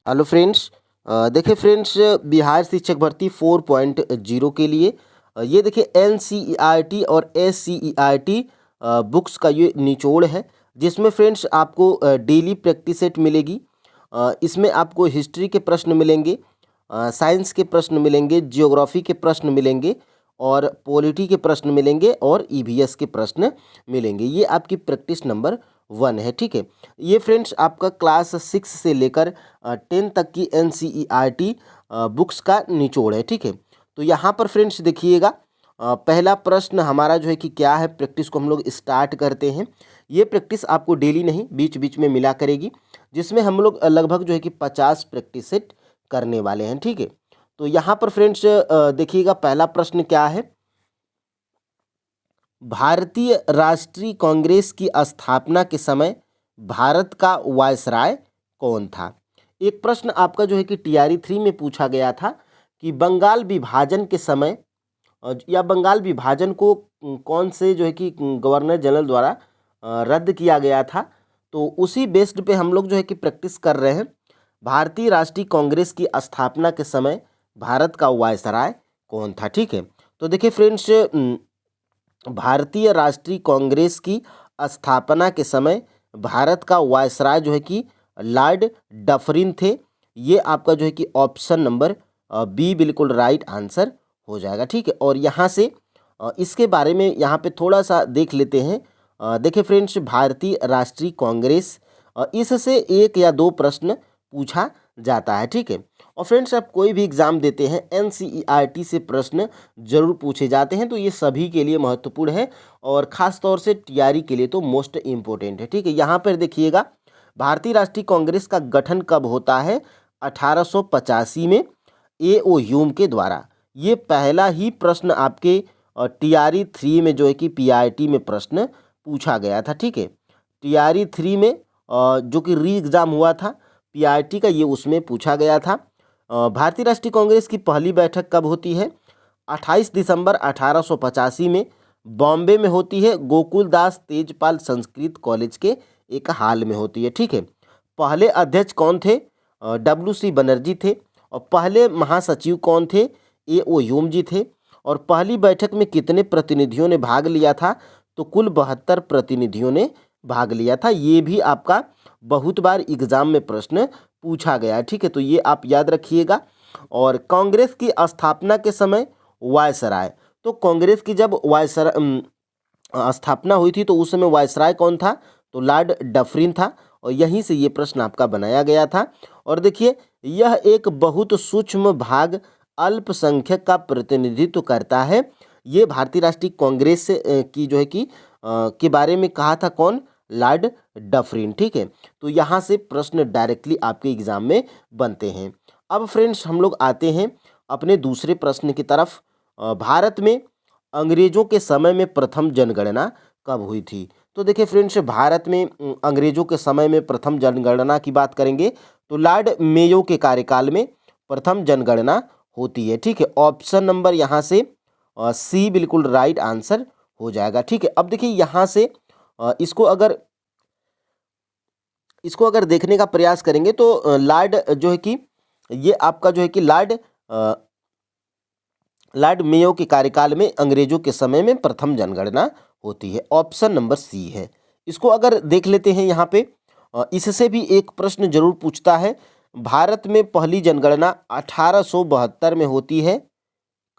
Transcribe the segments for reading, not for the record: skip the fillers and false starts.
Hello friends. देखिए friends, Bihar शिक्षक भर्ती 4.0 के लिए ये देखिए एनसीईआरटी और एससीईआरटी बुक्स का ये निचोड़ है, जिसमें फ्रेंड्स आपको डेली प्रैक्टिस सेट मिलेगी। इसमें आपको हिस्ट्री के प्रश्न मिलेंगे, साइंस के प्रश्न मिलेंगे, जियोग्राफी के प्रश्न मिलेंगे और पॉलिटी के प्रश्न मिलेंगे और ईवीएस के प्रश्न मिलेंगे। ये आपकी प्रैक्टिस नंबर 1 है। ठीक है, ये फ्रेंड्स आपका क्लास 6 से लेकर 10 तक की एनसीईआरटी बुक्स का निचोड़ है। ठीक है, तो यहाँ पर फ्रेंड्स देखिएगा, पहला प्रश्न हमारा जो है कि क्या है, प्रैक्टिस को हम लोग स्टार्ट करते हैं। ये प्रैक्टिस आपको डेली नहीं, बीच बीच में मिला करेगी, जिसमें हम लोग लगभग जो है कि 50 प्रैक्टिस सेट करने वाले हैं। ठीक है, तो यहाँ पर फ्रेंड्स देखिएगा, पहला प्रश्न क्या है, भारतीय राष्ट्रीय कांग्रेस की स्थापना के समय भारत का वायसराय कौन था। एक प्रश्न आपका जो है कि टीआरई 3 में पूछा गया था कि बंगाल विभाजन के समय या बंगाल विभाजन को कौन से जो है कि गवर्नर जनरल द्वारा रद्द किया गया था। तो उसी बेस्ड पे हम लोग जो है कि प्रैक्टिस कर रहे हैं। भारतीय राष्ट्रीय कांग्रेस की स्थापना के समय भारत का वायसराय कौन था। ठीक है, तो देखिए फ्रेंड्स, भारतीय राष्ट्रीय कांग्रेस की स्थापना के समय भारत का वायसराय जो है कि लॉर्ड डफरिन थे। ये आपका जो है कि ऑप्शन नंबर बी बिल्कुल राइट आंसर हो जाएगा। ठीक है, और यहाँ से इसके बारे में यहाँ पे थोड़ा सा देख लेते हैं। देखिए फ्रेंड्स, भारतीय राष्ट्रीय कांग्रेस, इससे एक या दो प्रश्न पूछा जाता है। ठीक है, और फ्रेंड्स आप कोई भी एग्ज़ाम देते हैं, एनसीईआरटी से प्रश्न जरूर पूछे जाते हैं, तो ये सभी के लिए महत्वपूर्ण है और ख़ास तौर से टीआरई के लिए तो मोस्ट इम्पोर्टेंट है। ठीक है, यहाँ पर देखिएगा, भारतीय राष्ट्रीय कांग्रेस का गठन कब होता है, 1885 में एओ ह्यूम के द्वारा। ये पहला ही प्रश्न आपके टीआरई 3 में जो है कि पीआरटी में प्रश्न पूछा गया था। ठीक है, टीआरई 3 में जो कि री एग्ज़ाम हुआ था पीआरटी का, ये उसमें पूछा गया था। भारतीय राष्ट्रीय कांग्रेस की पहली बैठक कब होती है, 28 दिसंबर 1885 में बॉम्बे में होती है, गोकुलदास तेजपाल संस्कृत कॉलेज के एक हाल में होती है। ठीक है, पहले अध्यक्ष कौन थे, WC बनर्जी थे, और पहले महासचिव कौन थे, एओ ह्यूम जी थे, और पहली बैठक में कितने प्रतिनिधियों ने भाग लिया था, तो कुल 72 प्रतिनिधियों ने भाग लिया था। ये भी आपका बहुत बार एग्जाम में प्रश्न पूछा गया है। ठीक है, तो ये आप याद रखिएगा। और कांग्रेस की स्थापना के समय वायसराय, तो कांग्रेस की जब स्थापना हुई थी तो उस समय वायसराय कौन था, तो लॉर्ड डफरिन था, और यहीं से ये प्रश्न आपका बनाया गया था। और देखिए, यह एक बहुत सूक्ष्म भाग अल्पसंख्यक का प्रतिनिधित्व करता है। ये भारतीय राष्ट्रीय कांग्रेस की जो है कि के बारे में कहा था कौन, लॉर्ड डफरिन। ठीक है, तो यहाँ से प्रश्न डायरेक्टली आपके एग्जाम में बनते हैं। अब फ्रेंड्स हम लोग आते हैं अपने दूसरे प्रश्न की तरफ। भारत में अंग्रेजों के समय में प्रथम जनगणना कब हुई थी। तो देखिए फ्रेंड्स, भारत में अंग्रेजों के समय में प्रथम जनगणना की बात करेंगे तो लॉर्ड मेयो के कार्यकाल में प्रथम जनगणना होती है। ठीक है, ऑप्शन नंबर यहाँ से सी बिल्कुल राइट आंसर हो जाएगा। ठीक है, अब देखिए यहाँ से इसको अगर देखने का प्रयास करेंगे तो लॉर्ड जो है कि ये आपका जो है कि लॉर्ड मेयो के कार्यकाल में अंग्रेजों के समय में प्रथम जनगणना होती है। ऑप्शन नंबर सी है। इसको अगर देख लेते हैं यहाँ पे, इससे भी एक प्रश्न जरूर पूछता है, भारत में पहली जनगणना 1872 में होती है।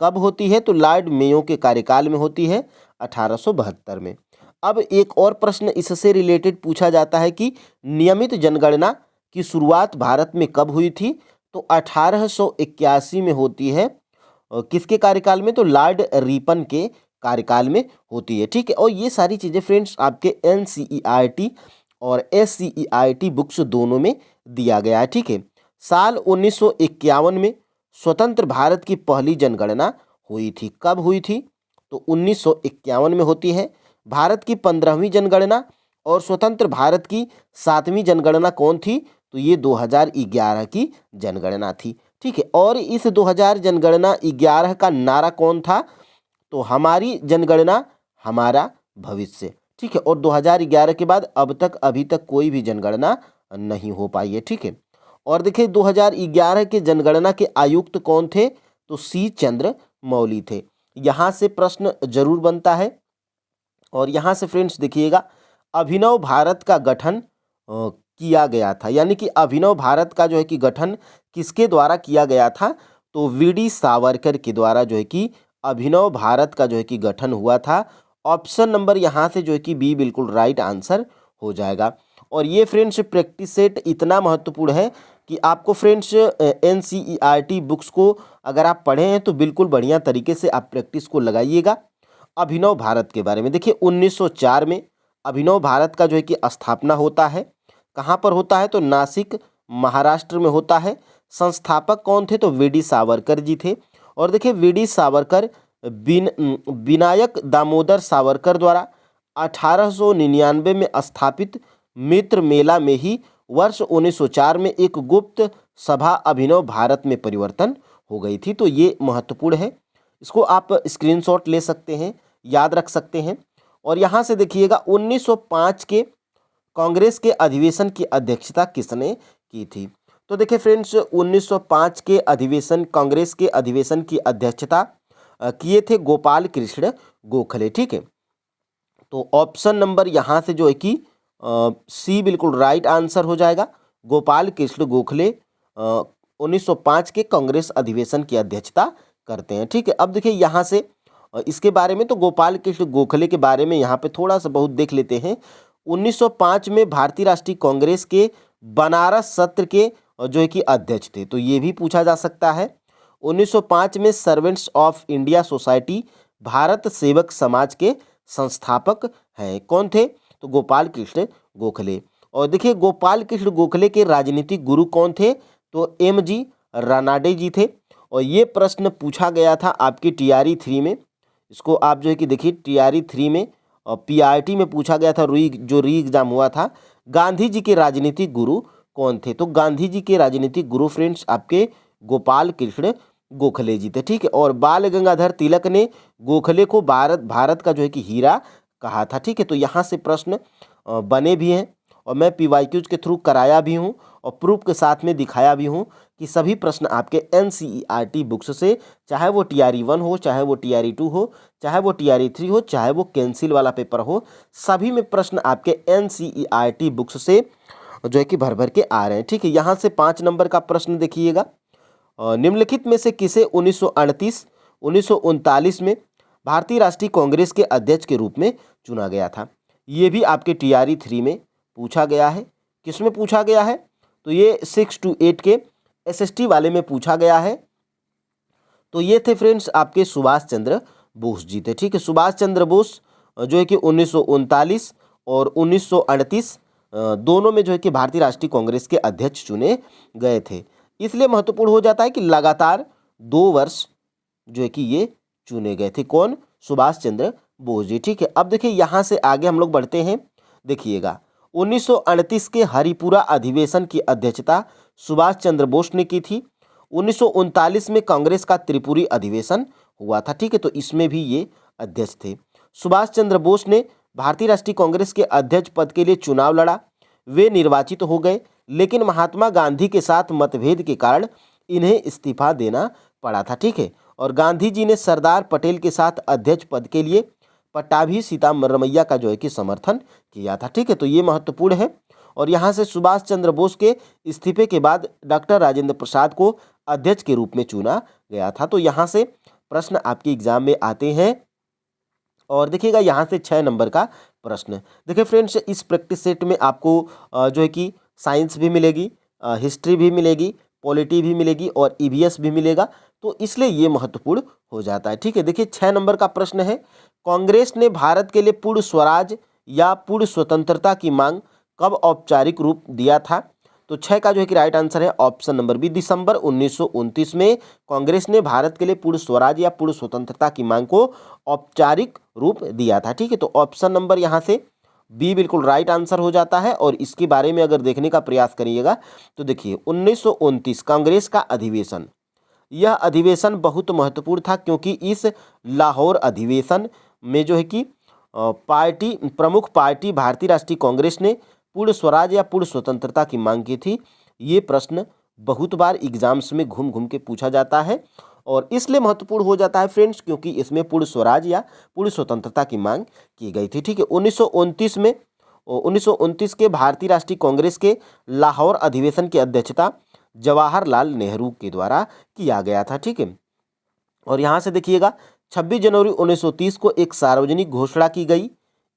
कब होती है, तो लॉर्ड मेयो के कार्यकाल में होती है, 1872 में। अब एक और प्रश्न इससे रिलेटेड पूछा जाता है कि नियमित जनगणना की शुरुआत भारत में कब हुई थी, तो 1881 में होती है। किसके कार्यकाल में, तो लॉर्ड रिपन के कार्यकाल में होती है। ठीक है, और ये सारी चीज़ें फ्रेंड्स आपके एनसीईआरटी और एससीईआरटी बुक्स दोनों में दिया गया है। ठीक है, साल 1951 में स्वतंत्र भारत की पहली जनगणना हुई थी। कब हुई थी, तो 1951 में होती है। भारत की 15वीं जनगणना और स्वतंत्र भारत की 7वीं जनगणना कौन थी, तो ये 2011 की जनगणना थी। ठीक है, और इस 2000 जनगणना 11 का नारा कौन था, तो हमारी जनगणना हमारा भविष्य। ठीक है, और 2011 के बाद अब तक अभी तक कोई भी जनगणना नहीं हो पाई है। ठीक है, और देखिए 2011 के जनगणना के आयुक्त कौन थे? तो सी चंद्रमौली थे। यहाँ से प्रश्न जरूर बनता है। और यहाँ से फ्रेंड्स देखिएगा, अभिनव भारत का गठन किया गया था, यानी कि अभिनव भारत का जो है कि गठन किसके द्वारा किया गया था? तो वीडी सावरकर के द्वारा जो है कि अभिनव भारत का जो है कि गठन हुआ था। ऑप्शन नंबर यहाँ से जो है कि बी बिल्कुल राइट आंसर हो जाएगा। और ये फ्रेंड्स प्रैक्टिस सेट इतना महत्वपूर्ण है कि आपको फ्रेंड्स एनसीईआरटी बुक्स को अगर आप पढ़े हैं तो बिल्कुल बढ़िया तरीके से आप प्रैक्टिस को लगाइएगा। अभिनव भारत के बारे में देखिए, 1904 में अभिनव भारत का जो है कि स्थापना होता है। कहाँ पर होता है? तो नासिक महाराष्ट्र में होता है। संस्थापक कौन थे? तो वीडी सावरकर जी थे। और देखिए वीडी सावरकर विनायक दामोदर सावरकर द्वारा 1899 में स्थापित मित्र मेला में ही वर्ष 1904 में एक गुप्त सभा अभिनव भारत में परिवर्तन हो गई थी। तो ये महत्वपूर्ण है, इसको आप स्क्रीनशॉट ले सकते हैं, याद रख सकते हैं। और यहाँ से देखिएगा 1905 के कांग्रेस के अधिवेशन की अध्यक्षता किसने की थी? तो देखिए फ्रेंड्स 1905 के अधिवेशन, कांग्रेस के अधिवेशन की अध्यक्षता किए थे गोपाल कृष्ण गोखले। ठीक है, तो ऑप्शन नंबर यहाँ से जो है कि सी बिल्कुल राइट आंसर हो जाएगा। गोपाल कृष्ण गोखले 1905 के कांग्रेस अधिवेशन की अध्यक्षता करते हैं। ठीक है, अब देखिए यहाँ से इसके बारे में, तो गोपाल कृष्ण गोखले के बारे में यहाँ पे थोड़ा सा बहुत देख लेते हैं। 1905 में भारतीय राष्ट्रीय कांग्रेस के बनारस सत्र के जो है कि अध्यक्ष थे, तो ये भी पूछा जा सकता है। 1905 में servants of India society Bharat सेवक समाज के संस्थापक हैं, कौन थे? तो गोपाल कृष्ण गोखले। और देखिए गोपाल कृष्ण गोखले के राजनीतिक गुरु कौन थे? तो एम.जी. रानाडे जी थे। और ये प्रश्न पूछा गया था आपकी टीआरई 3 में, इसको आप जो है कि देखिए टीआरई 3 में और पीआरटी में पूछा गया था, री एग्जाम हुआ था। गांधी जी के राजनीतिक गुरु कौन थे? तो गांधी जी के राजनीतिक गुरु फ्रेंड्स आपके गोपाल कृष्ण गोखले जी थे। ठीक है, और बाल गंगाधर तिलक ने गोखले को भारत का जो है कि हीरा कहा था। ठीक है, तो यहाँ से प्रश्न बने भी हैं और मैं पीवाईक्यूज के थ्रू कराया भी हूँ और प्रूफ के साथ में दिखाया भी हूँ कि सभी प्रश्न आपके एनसीईआरटी बुक्स से, चाहे वो टीआरई 1 हो, चाहे वो टीआरई 2 हो, चाहे वो टीआरई 3 हो, चाहे वो कैंसिल वाला पेपर हो, सभी में प्रश्न आपके एनसीईआरटी बुक्स से जो है कि भर भर के आ रहे हैं। ठीक है, यहाँ से 5 नंबर का प्रश्न देखिएगा, निम्नलिखित में से किसे 1939 में भारतीय राष्ट्रीय कांग्रेस के अध्यक्ष के रूप में चुना गया था? ये भी आपके टीआरई 3 में पूछा गया है। किस में पूछा गया है? तो ये 6 to 8 के एसएसटी वाले में पूछा गया है। तो ये थे फ्रेंड्स आपके सुभाष चंद्र बोस जी थे। ठीक है, सुभाष चंद्र बोस जो है कि 1939 और 1938 दोनों में जो है कि भारतीय राष्ट्रीय कांग्रेस के अध्यक्ष चुने गए थे। इसलिए महत्वपूर्ण हो जाता है कि लगातार 2 वर्ष जो है कि ये चुने गए थे। कौन? सुभाष चंद्र बोस जी। ठीक है, अब देखिए यहाँ से आगे हम लोग बढ़ते हैं। देखिएगा 1938 के हरिपुरा अधिवेशन की अध्यक्षता सुभाष चंद्र बोस ने की थी। 1939 में कांग्रेस का त्रिपुरी अधिवेशन हुआ था। ठीक है, तो इसमें भी ये अध्यक्ष थे। सुभाष चंद्र बोस ने भारतीय राष्ट्रीय कांग्रेस के अध्यक्ष पद के लिए चुनाव लड़ा, वे निर्वाचित हो गए, लेकिन महात्मा गांधी के साथ मतभेद के कारण इन्हें इस्तीफा देना पड़ा था। ठीक है, और गांधी जी ने सरदार पटेल के साथ अध्यक्ष पद के लिए पट्टाभी सीतारमैया का जो है कि समर्थन किया था। ठीक है, तो ये महत्वपूर्ण है। और यहाँ से सुभाष चंद्र बोस के इस्तीफे के बाद डॉक्टर राजेंद्र प्रसाद को अध्यक्ष के रूप में चुना गया था। तो यहाँ से प्रश्न आपके एग्जाम में आते हैं। और देखिएगा यहाँ से 6 नंबर का प्रश्न। देखिए फ्रेंड्स, इस प्रैक्टिस सेट में आपको जो है कि साइंस भी मिलेगी, हिस्ट्री भी मिलेगी, पॉलिटी भी मिलेगी और ईवीएस भी मिलेगा, तो इसलिए ये महत्वपूर्ण हो जाता है। ठीक है, देखिए 6 नंबर का प्रश्न है, कांग्रेस ने भारत के लिए पूर्ण स्वराज या पूर्ण स्वतंत्रता की मांग कब औपचारिक रूप दिया था? तो 6 का जो है कि राइट आंसर है ऑप्शन नंबर बी, दिसंबर 1929 में कांग्रेस ने भारत के लिए पूर्ण स्वराज या पूर्ण स्वतंत्रता की मांग को औपचारिक रूप दिया था। ठीक है, तो ऑप्शन नंबर यहाँ से बी बिल्कुल राइट आंसर हो जाता है। और इसके बारे में अगर देखने का प्रयास करिएगा तो देखिए 1929 कांग्रेस का अधिवेशन, यह अधिवेशन बहुत महत्वपूर्ण था क्योंकि इस लाहौर अधिवेशन में जो है कि प्रमुख पार्टी भारतीय राष्ट्रीय कांग्रेस ने पूर्ण स्वराज या पूर्ण स्वतंत्रता की मांग की थी। ये प्रश्न बहुत बार एग्जाम्स में घूम घूम के पूछा जाता है और इसलिए महत्वपूर्ण हो जाता है फ्रेंड्स क्योंकि इसमें पूर्ण स्वराज या पूर्ण स्वतंत्रता की मांग की गई थी। ठीक है, 1929 के भारतीय राष्ट्रीय कांग्रेस के लाहौर अधिवेशन की अध्यक्षता जवाहरलाल नेहरू के द्वारा किया गया था। ठीक है, और यहाँ से देखिएगा 26 जनवरी 1930 को एक सार्वजनिक घोषणा की गई,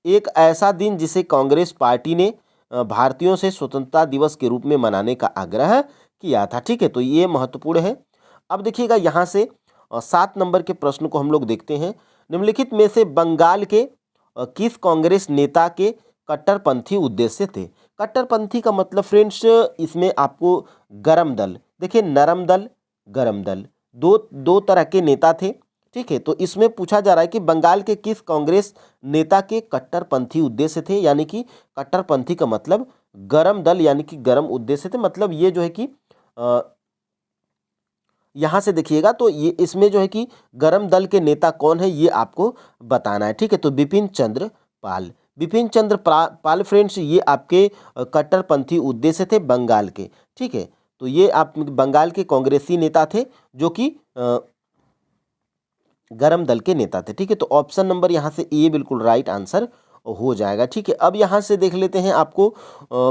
एक ऐसा दिन जिसे कांग्रेस पार्टी ने भारतीयों से स्वतंत्रता दिवस के रूप में मनाने का आग्रह किया था। ठीक है, तो ये महत्वपूर्ण है। अब देखिएगा यहाँ से 7 नंबर के प्रश्न को हम लोग देखते हैं। निम्नलिखित में से बंगाल के किस कांग्रेस नेता के कट्टरपंथी उद्देश्य थे? कट्टरपंथी का मतलब फ्रेंड्स इसमें आपको गरम दल, देखिए नरम दल, गरम दल, दो तरह के नेता थे। ठीक है, तो इसमें पूछा जा रहा है कि बंगाल के किस कांग्रेस नेता के कट्टरपंथी उद्देश्य थे, यानी कि कट्टरपंथी का मतलब गरम दल यानी कि गरम उद्देश्य थे। मतलब ये जो है कि यहाँ से देखिएगा तो ये इसमें जो है कि गरम दल के नेता कौन है ये आपको बताना है। ठीक है, तो बिपिन चंद्र पाल, बिपिन चंद्र पाल फ्रेंड्स ये आपके कट्टरपंथी उद्देश्य थे बंगाल के। ठीक है, तो ये आप बंगाल के कांग्रेसी नेता थे जो कि गरम दल के नेता थे। ठीक है, तो ऑप्शन नंबर यहाँ से ए बिल्कुल राइट आंसर हो जाएगा। ठीक है, अब यहाँ से देख लेते हैं आपको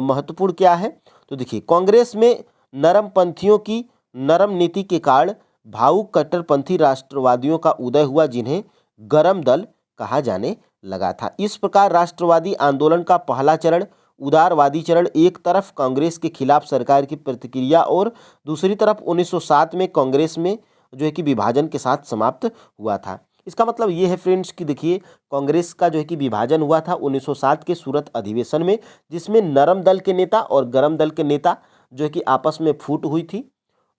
महत्वपूर्ण क्या है। तो देखिए कांग्रेस में नरम पंथियों की नरम नीति के कारण भावुक कट्टरपंथी राष्ट्रवादियों का उदय हुआ जिन्हें गरम दल कहा जाने लगा था। इस प्रकार राष्ट्रवादी आंदोलन का पहला चरण उदारवादी चरण एक तरफ कांग्रेस के खिलाफ सरकार की प्रतिक्रिया और दूसरी तरफ 1907 में कांग्रेस में जो है कि विभाजन के साथ समाप्त हुआ था। इसका मतलब ये है फ्रेंड्स कि देखिए कांग्रेस का जो है कि विभाजन हुआ था 1907 के सूरत अधिवेशन में, जिसमें नरम दल के नेता और गरम दल के नेता जो है कि आपस में फूट हुई थी।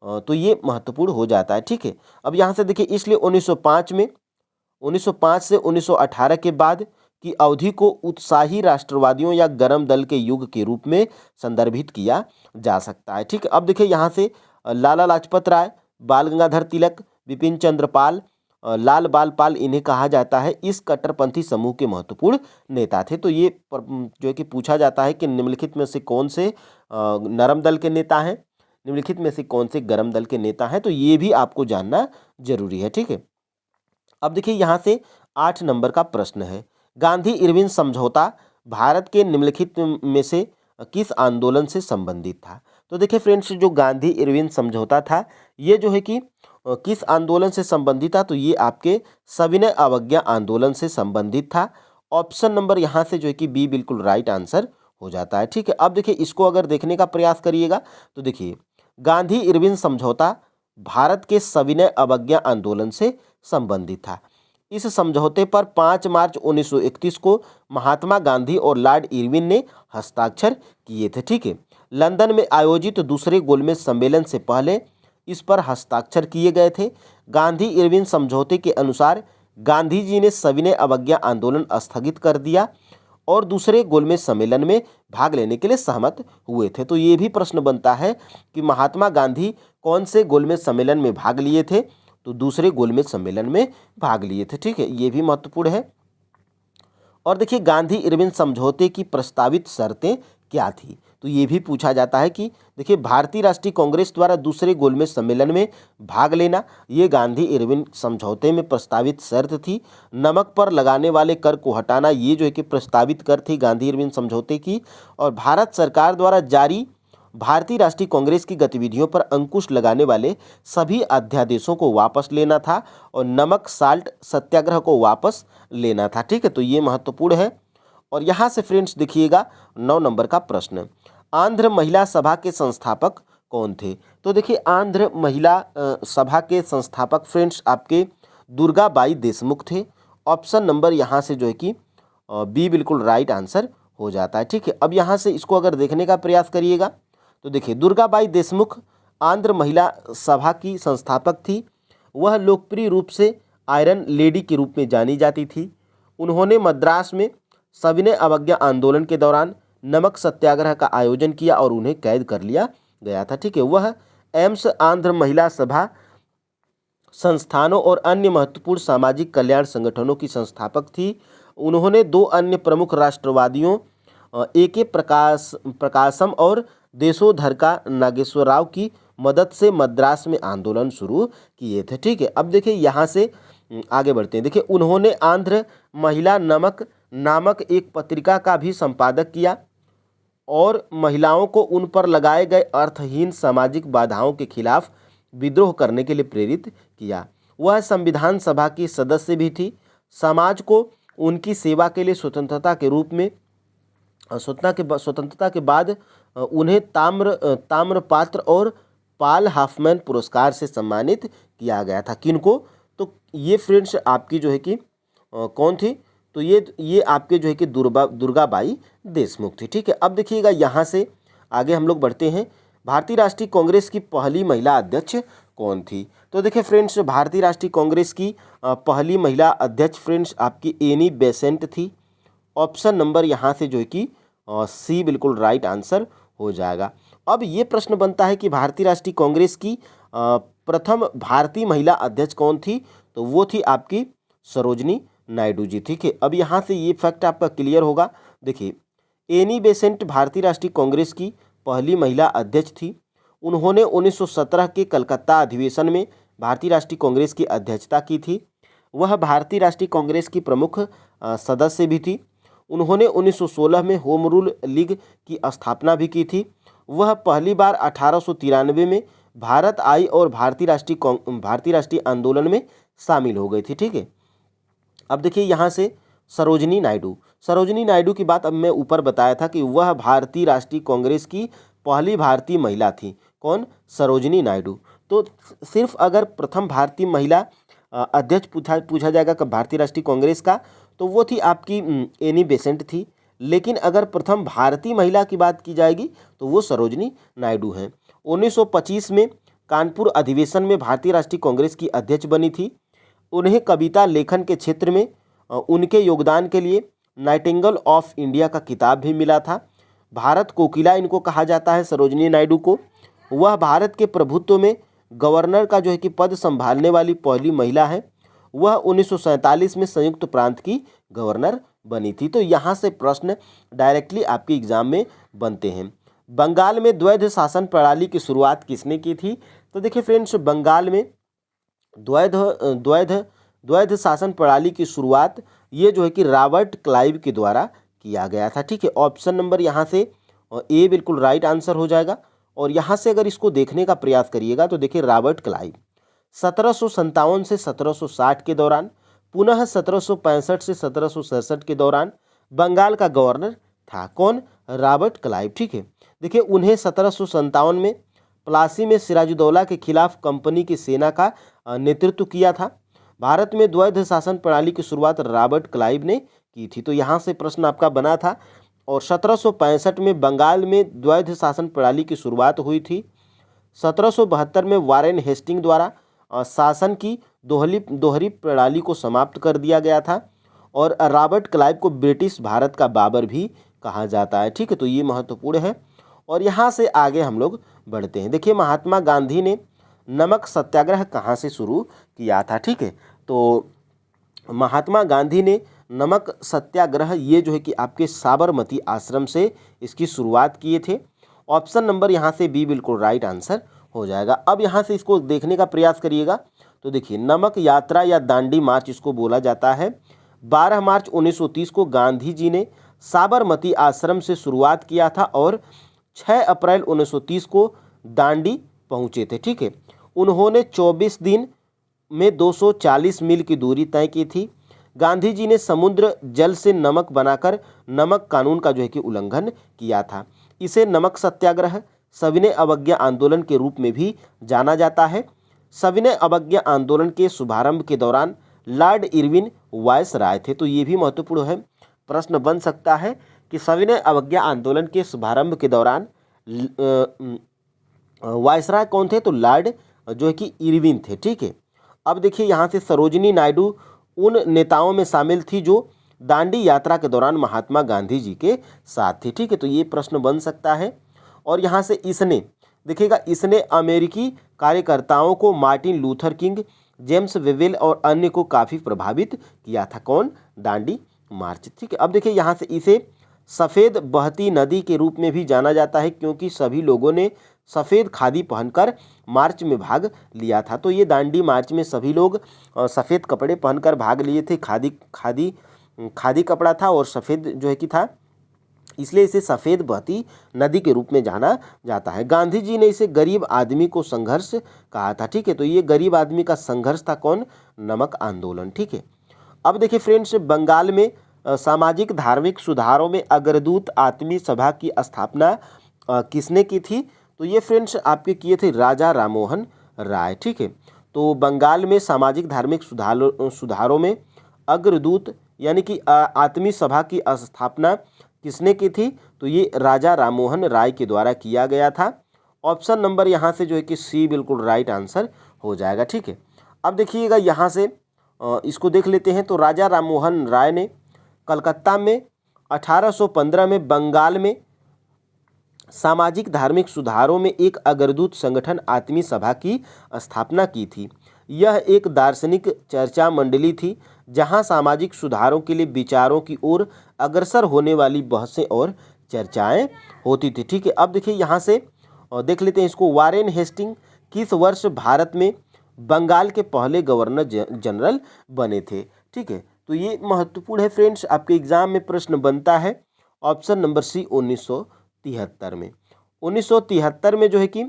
तो ये महत्वपूर्ण हो जाता है। ठीक है, अब यहाँ से देखिए इसलिए 1905 से 1918 के बाद की अवधि को उत्साही राष्ट्रवादियों या गरम दल के युग के रूप में संदर्भित किया जा सकता है। ठीक है, अब देखिए यहाँ से लाला लाजपत राय, बाल गंगाधर तिलक, बिपिन चंद्र पाल, लाल बाल पाल इन्हें कहा जाता है इस कट्टरपंथी समूह के महत्वपूर्ण नेता थे। तो ये जो है कि पूछा जाता है कि निम्नलिखित में से कौन से नरम दल के नेता हैं, निम्नलिखित में से कौन से गरम दल के नेता हैं, तो ये भी आपको जानना जरूरी है। ठीक है, अब देखिए यहाँ से 8 नंबर का प्रश्न है, गांधी इरविन समझौता भारत के निम्नलिखित में से किस आंदोलन से संबंधित था? तो देखिए फ्रेंड्स जो गांधी इरविन समझौता था ये जो है कि किस आंदोलन से संबंधित था? तो ये आपके सविनय अवज्ञा आंदोलन से संबंधित था। ऑप्शन नंबर यहाँ से जो है कि बी बिल्कुल राइट आंसर हो जाता है। ठीक है, अब देखिए इसको अगर देखने का प्रयास करिएगा तो देखिए गांधी इरविन समझौता भारत के सविनय अवज्ञा आंदोलन से संबंधित था। इस समझौते पर 5 मार्च 1931 को महात्मा गांधी और लॉर्ड इरविन ने हस्ताक्षर किए थे। ठीक है, लंदन में आयोजित दूसरे गोलमेज सम्मेलन से पहले इस पर हस्ताक्षर किए गए थे। गांधी इरविन समझौते के अनुसार गांधी जी ने सविनय अवज्ञा आंदोलन स्थगित कर दिया और दूसरे गोलमेज सम्मेलन में भाग लेने के लिए सहमत हुए थे। तो ये भी प्रश्न बनता है कि महात्मा गांधी कौन से गोलमेज सम्मेलन में भाग लिए थे? तो दूसरे गोलमेज सम्मेलन में भाग लिए थे। ठीक है, ये भी महत्वपूर्ण है। और देखिए गांधी इरविन समझौते की प्रस्तावित शर्तें क्या थी? तो ये भी पूछा जाता है कि देखिए भारतीय राष्ट्रीय कांग्रेस द्वारा दूसरे गोलमेज सम्मेलन में भाग लेना ये गांधी इरविन समझौते में प्रस्तावित शर्त थी। नमक पर लगाने वाले कर को हटाना ये जो है कि प्रस्तावित कर थी गांधी इरविन समझौते की। और भारत सरकार द्वारा जारी भारतीय राष्ट्रीय कांग्रेस की गतिविधियों पर अंकुश लगाने वाले सभी अध्यादेशों को वापस लेना था और नमक साल्ट सत्याग्रह को वापस लेना था। ठीक है, तो ये महत्वपूर्ण है। और यहाँ से फ्रेंड्स देखिएगा 9 नंबर का प्रश्न, आंध्र महिला सभा के संस्थापक कौन थे? तो देखिए आंध्र महिला सभा के संस्थापक फ्रेंड्स आपके दुर्गाबाई देशमुख थे। ऑप्शन नंबर यहाँ से जो है कि बी बिल्कुल राइट आंसर हो जाता है। ठीक है, अब यहाँ से इसको अगर देखने का प्रयास करिएगा तो देखिए दुर्गाबाई देशमुख आंध्र महिला सभा की संस्थापक थी। वह लोकप्रिय रूप से आयरन लेडी के रूप में जानी जाती थी। उन्होंने मद्रास में सविनय अवज्ञा आंदोलन के दौरान नमक सत्याग्रह का आयोजन किया और उन्हें कैद कर लिया गया था। ठीक है, वह एम्स आंध्र महिला सभा संस्थानों और अन्य महत्वपूर्ण सामाजिक कल्याण संगठनों की संस्थापक थी। उन्होंने 2 अन्य प्रमुख राष्ट्रवादियों ए के प्रकाशम और देशोधर का नागेश्वर राव की मदद से मद्रास में आंदोलन शुरू किए थे। ठीक है, अब देखिए यहाँ से आगे बढ़ते हैं। देखिए उन्होंने आंध्र महिला नमक नामक एक पत्रिका का भी संपादक किया और महिलाओं को उन पर लगाए गए अर्थहीन सामाजिक बाधाओं के खिलाफ विद्रोह करने के लिए प्रेरित किया। वह संविधान सभा की सदस्य भी थी। समाज को उनकी सेवा के लिए स्वतंत्रता के बाद उन्हें ताम्रपात्र और पाल हाफमैन पुरस्कार से सम्मानित किया गया था। किनको? तो ये फ्रेंड्स आपकी जो है कि कौन थी? तो ये आपके जो है कि दुर्गाबाई देशमुख थी। ठीक है, अब देखिएगा यहाँ से आगे हम लोग बढ़ते हैं। भारतीय राष्ट्रीय कांग्रेस की पहली महिला अध्यक्ष कौन थी? तो देखिए फ्रेंड्स, भारतीय राष्ट्रीय कांग्रेस की पहली महिला अध्यक्ष फ्रेंड्स आपकी एनी बेसेंट थी। ऑप्शन नंबर यहाँ से जो है कि सी बिल्कुल राइट आंसर हो जाएगा। अब ये प्रश्न बनता है कि भारतीय राष्ट्रीय कांग्रेस की प्रथम भारतीय महिला अध्यक्ष कौन थी? तो वो थी आपकी सरोजनी नायडू जी। ठीक है, अब यहाँ से ये फैक्ट आपका क्लियर होगा। देखिए एनी बेसेंट भारतीय राष्ट्रीय कांग्रेस की पहली महिला अध्यक्ष थी। उन्होंने 1917 के कलकत्ता अधिवेशन में भारतीय राष्ट्रीय कांग्रेस की अध्यक्षता की थी। वह भारतीय राष्ट्रीय कांग्रेस की प्रमुख सदस्य भी थी। उन्होंने 1916 में होम रूल लीग की स्थापना भी की थी। वह पहली बार 1893 में भारत आई और भारतीय राष्ट्रीय आंदोलन में शामिल हो गई थी। ठीक है, अब देखिए यहाँ से सरोजनी नायडू की बात अब मैं ऊपर बताया था कि वह भारतीय राष्ट्रीय कांग्रेस की पहली भारतीय महिला थी। कौन? सरोजनी नायडू। तो सिर्फ अगर प्रथम भारतीय महिला अध्यक्ष पूछा जाएगा कि भारतीय राष्ट्रीय कांग्रेस का, तो वो थी आपकी एनी बेसेंट थी। लेकिन अगर प्रथम भारतीय महिला की बात की जाएगी तो वो सरोजनी नायडू हैं। 1925 में कानपुर अधिवेशन में भारतीय राष्ट्रीय कांग्रेस की अध्यक्ष बनी थी। उन्हें कविता लेखन के क्षेत्र में उनके योगदान के लिए नाइटिंगेल ऑफ इंडिया का खिताब भी मिला था। भारत कोकिला इनको कहा जाता है सरोजनी नायडू को। वह भारत के प्रभुत्व में गवर्नर का जो है कि पद संभालने वाली पहली महिला है। वह 1947 में संयुक्त प्रांत की गवर्नर बनी थी। तो यहाँ से प्रश्न डायरेक्टली आपके एग्जाम में बनते हैं। बंगाल में द्वैध शासन प्रणाली की शुरुआत किसने की थी? तो देखिए फ्रेंड्स, बंगाल में द्वैध शासन प्रणाली की शुरुआत ये जो है कि रॉबर्ट क्लाइव के द्वारा किया गया था। ठीक है, ऑप्शन नंबर यहाँ से ए बिल्कुल राइट आंसर हो जाएगा। और यहाँ से अगर इसको देखने का प्रयास करिएगा तो देखिए रॉबर्ट क्लाइव 1757 से 1760 के दौरान, पुनः 1765 से 1767 के दौरान बंगाल का गवर्नर था। कौन? Robert Clive. ठीक है, देखिए उन्हें 1757 में प्लासी में सिराजुद्दौला के खिलाफ कंपनी की सेना का नेतृत्व किया था। भारत में द्वैध शासन प्रणाली की शुरुआत रॉबर्ट क्लाइव ने की थी। तो यहाँ से प्रश्न आपका बना था। और 1765 में बंगाल में द्वैध शासन प्रणाली की शुरुआत हुई थी। 1772 में वारेन हेस्टिंग द्वारा शासन की दोहरी प्रणाली को समाप्त कर दिया गया था। और रॉबर्ट क्लाइव को ब्रिटिश भारत का बाबर भी कहा जाता है। ठीक है, तो ये महत्वपूर्ण है। और यहाँ से आगे हम लोग बढ़ते हैं। देखिए महात्मा गांधी ने नमक सत्याग्रह कहाँ से शुरू किया था? ठीक है, तो महात्मा गांधी ने नमक सत्याग्रह ये जो है कि आपके साबरमती आश्रम से इसकी शुरुआत किए थे। ऑप्शन नंबर यहाँ से बी बिल्कुल राइट आंसर हो जाएगा। अब यहाँ से इसको देखने का प्रयास करिएगा तो देखिए नमक यात्रा या दांडी मार्च इसको बोला जाता है। 12 मार्च 1930 को गांधी जी ने साबरमती आश्रम से शुरुआत किया था और 6 अप्रैल 1930 को दांडी पहुँचे थे। ठीक है, उन्होंने 24 दिन में 240 मील की दूरी तय की थी। गांधी जी ने समुद्र जल से नमक बनाकर नमक कानून का जो है कि उल्लंघन किया था। इसे नमक सत्याग्रह, सविनय अवज्ञा आंदोलन के रूप में भी जाना जाता है। सविनय अवज्ञा आंदोलन के शुभारंभ के दौरान लॉर्ड इरविन वायसराय थे। तो ये भी महत्वपूर्ण है, प्रश्न बन सकता है कि सविनय अवज्ञा आंदोलन के शुभारंभ के दौरान वायसराय कौन थे? तो लॉर्ड जो है कि इरविन थे। ठीक है, अब देखिए यहाँ से सरोजनी नायडू उन नेताओं में शामिल थी जो दांडी यात्रा के दौरान महात्मा गांधी जी के साथ थी। ठीक है, तो ये प्रश्न बन सकता है। और यहाँ से इसने देखिएगा इसने अमेरिकी कार्यकर्ताओं को Martin Luther king, James Wavell और अन्य को काफ़ी प्रभावित किया था। कौन? दांडी मार्च। ठीक है, अब देखिए यहाँ से इसे सफ़ेद बहती नदी के रूप में भी जाना जाता है क्योंकि सभी लोगों ने सफ़ेद खादी पहनकर मार्च में भाग लिया था। तो ये दांडी मार्च में सभी लोग सफ़ेद कपड़े पहनकर भाग लिए थे। खादी खादी खादी कपड़ा था और सफ़ेद जो है कि था, इसलिए इसे सफ़ेद बहती नदी के रूप में जाना जाता है। गांधी जी ने इसे गरीब आदमी को संघर्ष कहा था। ठीक है, तो ये गरीब आदमी का संघर्ष था कौन? नमक आंदोलन। ठीक है, अब देखिए फ्रेंड्स, बंगाल में सामाजिक धार्मिक सुधारों में अग्रदूत आत्मी सभा की स्थापना किसने की थी? तो ये फ्रेंड्स आपके किए थे राजा राममोहन राय। ठीक है, तो बंगाल में सामाजिक धार्मिक सुधारों में अग्रदूत यानी कि आत्मी सभा की स्थापना किसने की थी? तो ये राजा राममोहन राय के द्वारा किया गया था। ऑप्शन नंबर यहाँ से जो है कि सी बिल्कुल राइट आंसर हो जाएगा। ठीक है, अब देखिएगा यहाँ से इसको देख लेते हैं। तो राजा राममोहन राय ने कलकत्ता में 1815 में बंगाल में सामाजिक धार्मिक सुधारों में एक अग्रदूत संगठन आत्मी सभा की स्थापना की थी। यह एक दार्शनिक चर्चा मंडली थी जहां सामाजिक सुधारों के लिए विचारों की ओर अग्रसर होने वाली बहसें और चर्चाएं होती थी। ठीक है, अब देखिए यहाँ से देख लेते हैं इसको। वारेन हेस्टिंग किस वर्ष भारत में बंगाल के पहले गवर्नर जनरल बने थे? ठीक है, तो ये महत्वपूर्ण है फ्रेंड्स, आपके एग्जाम में प्रश्न बनता है। ऑप्शन नंबर सी 1973 में। 1973 में जो है कि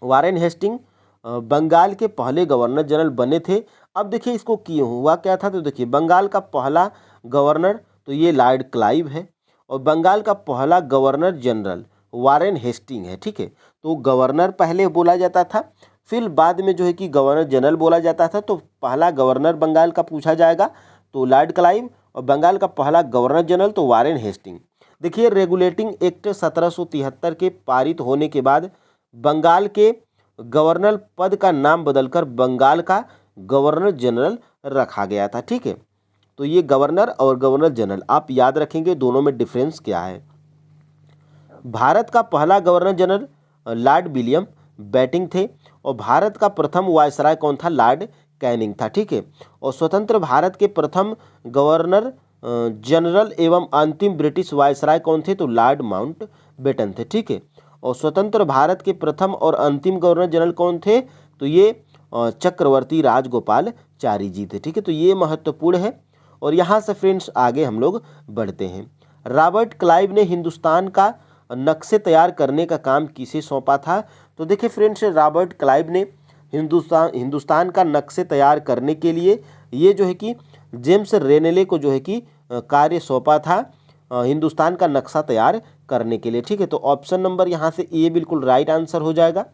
वारेन हेस्टिंग बंगाल के पहले गवर्नर जनरल बने थे। अब देखिए इसको क्यों हुआ क्या था? तो देखिए बंगाल का पहला गवर्नर तो ये लॉर्ड क्लाइव है और बंगाल का पहला गवर्नर जनरल वारेन हेस्टिंग है। ठीक है, तो गवर्नर पहले बोला जाता था, फिर बाद में जो है कि गवर्नर जनरल बोला जाता था। तो पहला गवर्नर बंगाल का पूछा जाएगा तो लॉर्ड क्लाइव, और बंगाल का पहला गवर्नर जनरल तो वारेन हेस्टिंग। देखिए रेगुलेटिंग एक्ट 1773 के पारित होने के बाद बंगाल के गवर्नर पद का नाम बदलकर बंगाल का गवर्नर जनरल रखा गया था। ठीक है, तो ये गवर्नर और गवर्नर जनरल आप याद रखेंगे, दोनों में डिफरेंस क्या है। भारत का पहला governor general Lord William Bentinck थे और भारत का प्रथम वायसराय कौन था? लॉर्ड कैनिंग था। ठीक है, और स्वतंत्र भारत के प्रथम गवर्नर जनरल एवं अंतिम ब्रिटिश वायसराय कौन थे? तो लॉर्ड माउंटबेटन थे। ठीक है, और स्वतंत्र भारत के प्रथम और अंतिम गवर्नर जनरल कौन थे? तो ये चक्रवर्ती राजगोपालचारी जी थे। ठीक है, तो ये महत्वपूर्ण है। और यहाँ से फ्रेंड्स आगे हम लोग बढ़ते हैं। रॉबर्ट क्लाइव ने हिंदुस्तान का नक्शे तैयार करने का काम किसे सौंपा था? तो देखिए फ्रेंड्स, रॉबर्ट क्लाइव ने हिंदुस्तान का नक्शे तैयार करने के लिए ये जो है कि जेम्स रेनेले को जो है कि कार्य सौंपा था हिंदुस्तान का नक्शा तैयार करने के लिए। ठीक है, तो ऑप्शन नंबर यहाँ से ए बिल्कुल राइट आंसर हो जाएगा।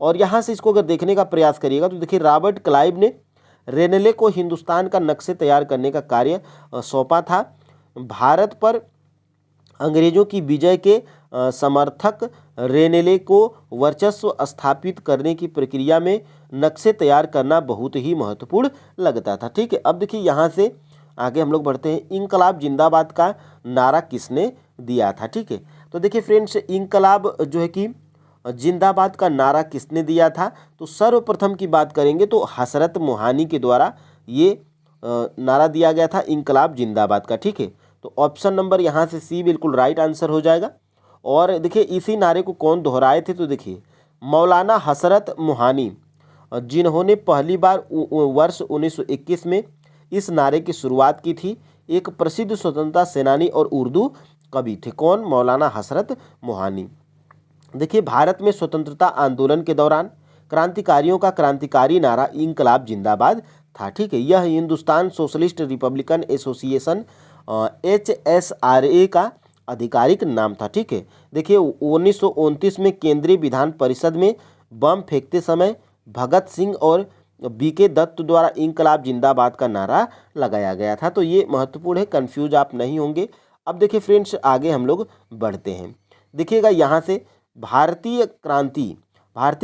और यहाँ से इसको अगर देखने का प्रयास करिएगा तो देखिए रॉबर्ट क्लाइव ने रेनेले को हिंदुस्तान का नक्शे तैयार करने का कार्य सौंपा था। भारत पर अंग्रेजों की विजय के समर्थक रेनेले को वर्चस्व स्थापित करने की प्रक्रिया में नक्शे तैयार करना बहुत ही महत्वपूर्ण लगता था। ठीक है, अब देखिए यहाँ से आगे हम लोग बढ़ते हैं। इंकलाब जिंदाबाद का नारा किसने दिया था? ठीक है, तो देखिए फ्रेंड्स, इंकलाब जो है कि जिंदाबाद का नारा किसने दिया था? तो सर्वप्रथम की बात करेंगे तो हसरत मोहानी के द्वारा ये नारा दिया गया था इंकलाब जिंदाबाद का। ठीक है, तो ऑप्शन नंबर यहाँ से सी बिल्कुल राइट आंसर हो जाएगा। और देखिए इसी नारे को कौन दोहराए थे? तो देखिए मौलाना हसरत मोहानी, जिन्होंने पहली बार वर्ष 1921 में इस नारे की शुरुआत की थी, एक प्रसिद्ध स्वतंत्रता सेनानी और उर्दू कवि थे। कौन? मौलाना हसरत मोहानी। देखिए भारत में स्वतंत्रता आंदोलन के दौरान क्रांतिकारियों का क्रांतिकारी नारा इंकलाब जिंदाबाद था। ठीक है, यह Hindustan socialist Republican association HSRA का आधिकारिक नाम था। ठीक है, देखिए 1929 में केंद्रीय विधान परिषद में बम फेंकते समय भगत सिंह और BK दत्त द्वारा इंकलाब जिंदाबाद का नारा लगाया गया था। तो ये महत्वपूर्ण है, कंफ्यूज आप नहीं होंगे। अब देखिए फ्रेंड्स आगे हम लोग बढ़ते हैं। देखिएगा यहाँ से भारतीय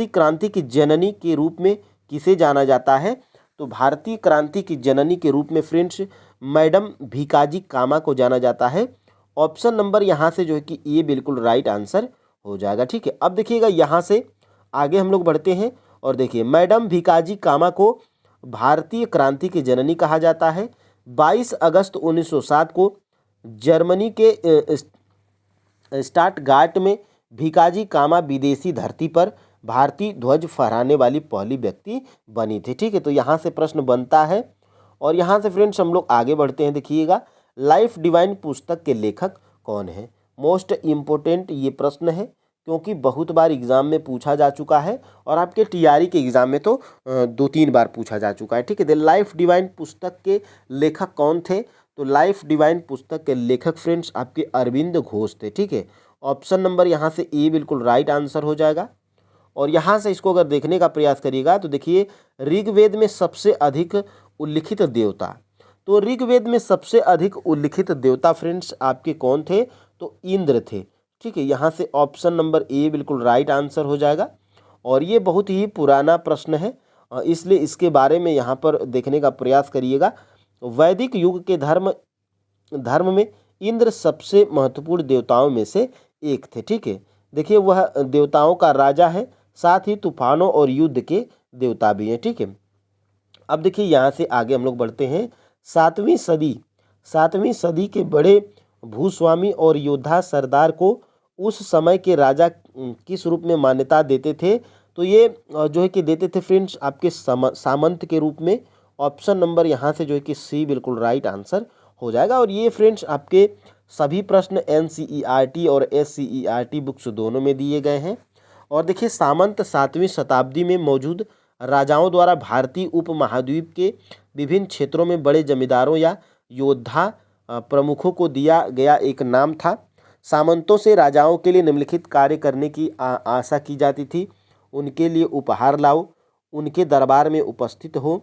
क्रांति की जननी के रूप में किसे जाना जाता है? तो भारतीय क्रांति की जननी के रूप में फ्रेंड्स मैडम भीकाजी कामा को जाना जाता है। ऑप्शन नंबर यहाँ से जो है कि ये बिल्कुल राइट आंसर हो जाएगा। ठीक है, अब देखिएगा यहाँ से आगे हम लोग बढ़ते हैं और देखिए मैडम भीकाजी कामा को भारतीय क्रांति की जननी कहा जाता है। 22 अगस्त 1907 को जर्मनी के स्टटगार्ट में भिकाजी कामा विदेशी धरती पर भारतीय ध्वज फहराने वाली पहली व्यक्ति बनी थी। ठीक है, तो यहाँ से प्रश्न बनता है। और यहाँ से फ्रेंड्स हम लोग आगे बढ़ते हैं। देखिएगा, लाइफ डिवाइन पुस्तक के लेखक कौन है? मोस्ट इम्पोर्टेंट ये प्रश्न है, क्योंकि बहुत बार एग्जाम में पूछा जा चुका है और आपके टीआरई के एग्जाम में तो 2-3 बार पूछा जा चुका है। ठीक है, द लाइफ डिवाइन पुस्तक के लेखक कौन थे? तो लाइफ डिवाइन पुस्तक के लेखक फ्रेंड्स आपके अरविंद घोष थे। ठीक है, ऑप्शन नंबर यहाँ से ए बिल्कुल राइट आंसर हो जाएगा। और यहाँ से इसको अगर देखने का प्रयास करिएगा तो देखिए, ऋग्वेद में सबसे अधिक उल्लिखित देवता, तो ऋग्वेद में सबसे अधिक उल्लिखित देवता फ्रेंड्स आपके कौन थे? तो इंद्र थे। ठीक है, यहाँ से ऑप्शन नंबर ए बिल्कुल राइट आंसर हो जाएगा। और ये बहुत ही पुराना प्रश्न है, इसलिए इसके बारे में यहाँ पर देखने का प्रयास करिएगा। वैदिक युग के धर्म में इंद्र सबसे महत्वपूर्ण देवताओं में से एक थे। ठीक है, देखिए वह देवताओं का राजा है, साथ ही तूफानों और युद्ध के देवता भी हैं। ठीक है, अब देखिए यहाँ से आगे हम लोग बढ़ते हैं। 7वीं सदी के बड़े भूस्वामी और योद्धा सरदार को उस समय के राजा किस रूप में मान्यता देते थे? तो ये जो है कि देते थे फ्रेंड्स आपके सामंत के रूप में। ऑप्शन नंबर यहाँ से जो है कि सी बिल्कुल राइट आंसर हो जाएगा। और ये फ्रेंड्स आपके सभी प्रश्न NCERT और SCERT बुक्स दोनों में दिए गए हैं। और देखिए, सामंत 7वीं शताब्दी में मौजूद राजाओं द्वारा भारतीय उपमहाद्वीप के विभिन्न क्षेत्रों में बड़े जमींदारों या योद्धा प्रमुखों को दिया गया एक नाम था। सामंतों से राजाओं के लिए निम्नलिखित कार्य करने की आशा की जाती थी: उनके लिए उपहार लाओ, उनके दरबार में उपस्थित हो,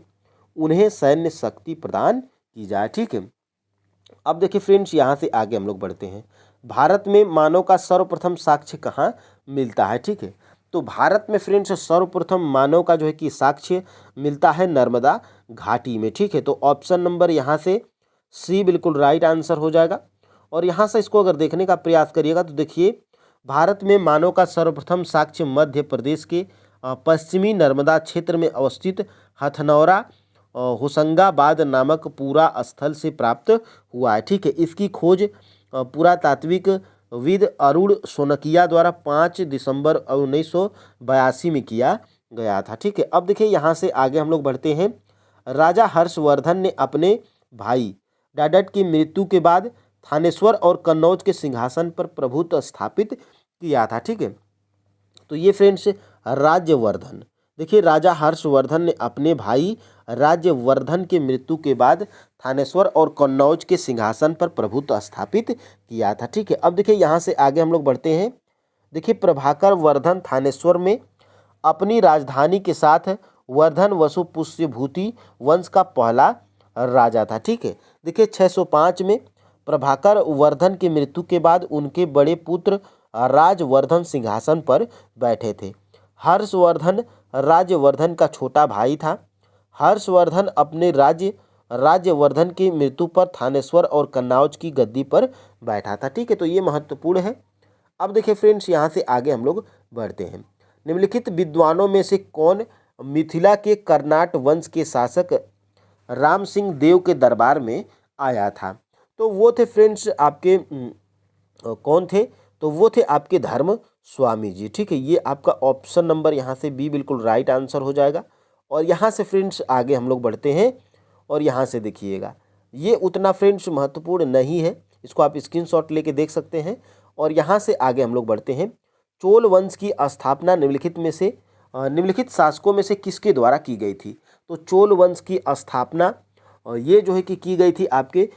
उन्हें सैन्य शक्ति प्रदान की जाए। ठीक है, अब देखिए फ्रेंड्स यहाँ से आगे हम लोग बढ़ते हैं। भारत में मानव का सर्वप्रथम साक्ष्य कहाँ मिलता है? ठीक है, तो भारत में फ्रेंड्स सर्वप्रथम मानव का जो है कि साक्ष्य मिलता है नर्मदा घाटी में। ठीक है, तो ऑप्शन नंबर यहाँ से सी बिल्कुल राइट आंसर हो जाएगा। और यहाँ से इसको अगर देखने का प्रयास करिएगा तो देखिए, भारत में मानव का सर्वप्रथम साक्ष्य मध्य प्रदेश के पश्चिमी नर्मदा क्षेत्र में अवस्थित हथनौरा होशंगाबाद नामक पूरा स्थल से प्राप्त हुआ है। ठीक है, इसकी खोज पुरातात्विकविद अरुण सोनकिया द्वारा 5 दिसंबर 1982 में किया गया था। ठीक है, अब देखिए यहाँ से आगे हम लोग बढ़ते हैं। राजा हर्षवर्धन ने अपने भाई डाडट की मृत्यु के बाद थानेश्वर और कन्नौज के सिंहासन पर प्रभुत्व स्थापित किया था। ठीक है, तो ये फ्रेंड्स राज्यवर्धन, देखिए राजा हर्षवर्धन ने अपने भाई राज्यवर्धन की मृत्यु के बाद थानेश्वर और कन्नौज के सिंहासन पर प्रभुत्व स्थापित किया था। ठीक है, अब देखिए यहाँ से आगे हम लोग बढ़ते हैं। देखिए, प्रभाकर वर्धन थानेश्वर में अपनी राजधानी के साथ वर्धन वसु पुष्यभूति वंश का पहला राजा था। ठीक है, देखिए 605 में प्रभाकर वर्धन की मृत्यु के बाद उनके बड़े पुत्र राजवर्धन सिंहासन पर बैठे थे। हर्षवर्धन राज्यवर्धन का छोटा भाई था। हर्षवर्धन अपने राज्यवर्धन की मृत्यु पर थानेश्वर और कन्नौज की गद्दी पर बैठा था। ठीक है, तो ये महत्वपूर्ण है। अब देखिए फ्रेंड्स, यहाँ से आगे हम लोग बढ़ते हैं। निम्नलिखित विद्वानों में से कौन मिथिला के कर्नाट वंश के शासक राम सिंह देव के दरबार में आया था? तो वो थे फ्रेंड्स आपके कौन थे? तो वो थे आपके धर्म स्वामी जी। ठीक है, ये आपका ऑप्शन नंबर यहाँ से बी बिल्कुल राइट आंसर हो जाएगा। और यहाँ से फ्रेंड्स आगे हम लोग बढ़ते हैं। और यहाँ से देखिएगा, ये उतना फ्रेंड्स महत्वपूर्ण नहीं है, इसको आप स्क्रीनशॉट लेके देख सकते हैं। और यहाँ से आगे हम लोग बढ़ते हैं। चोल वंश की स्थापना निम्नलिखित शासकों में से किसके द्वारा की गई थी? तो चोल वंश की स्थापना ये जो है कि की गई थी आपके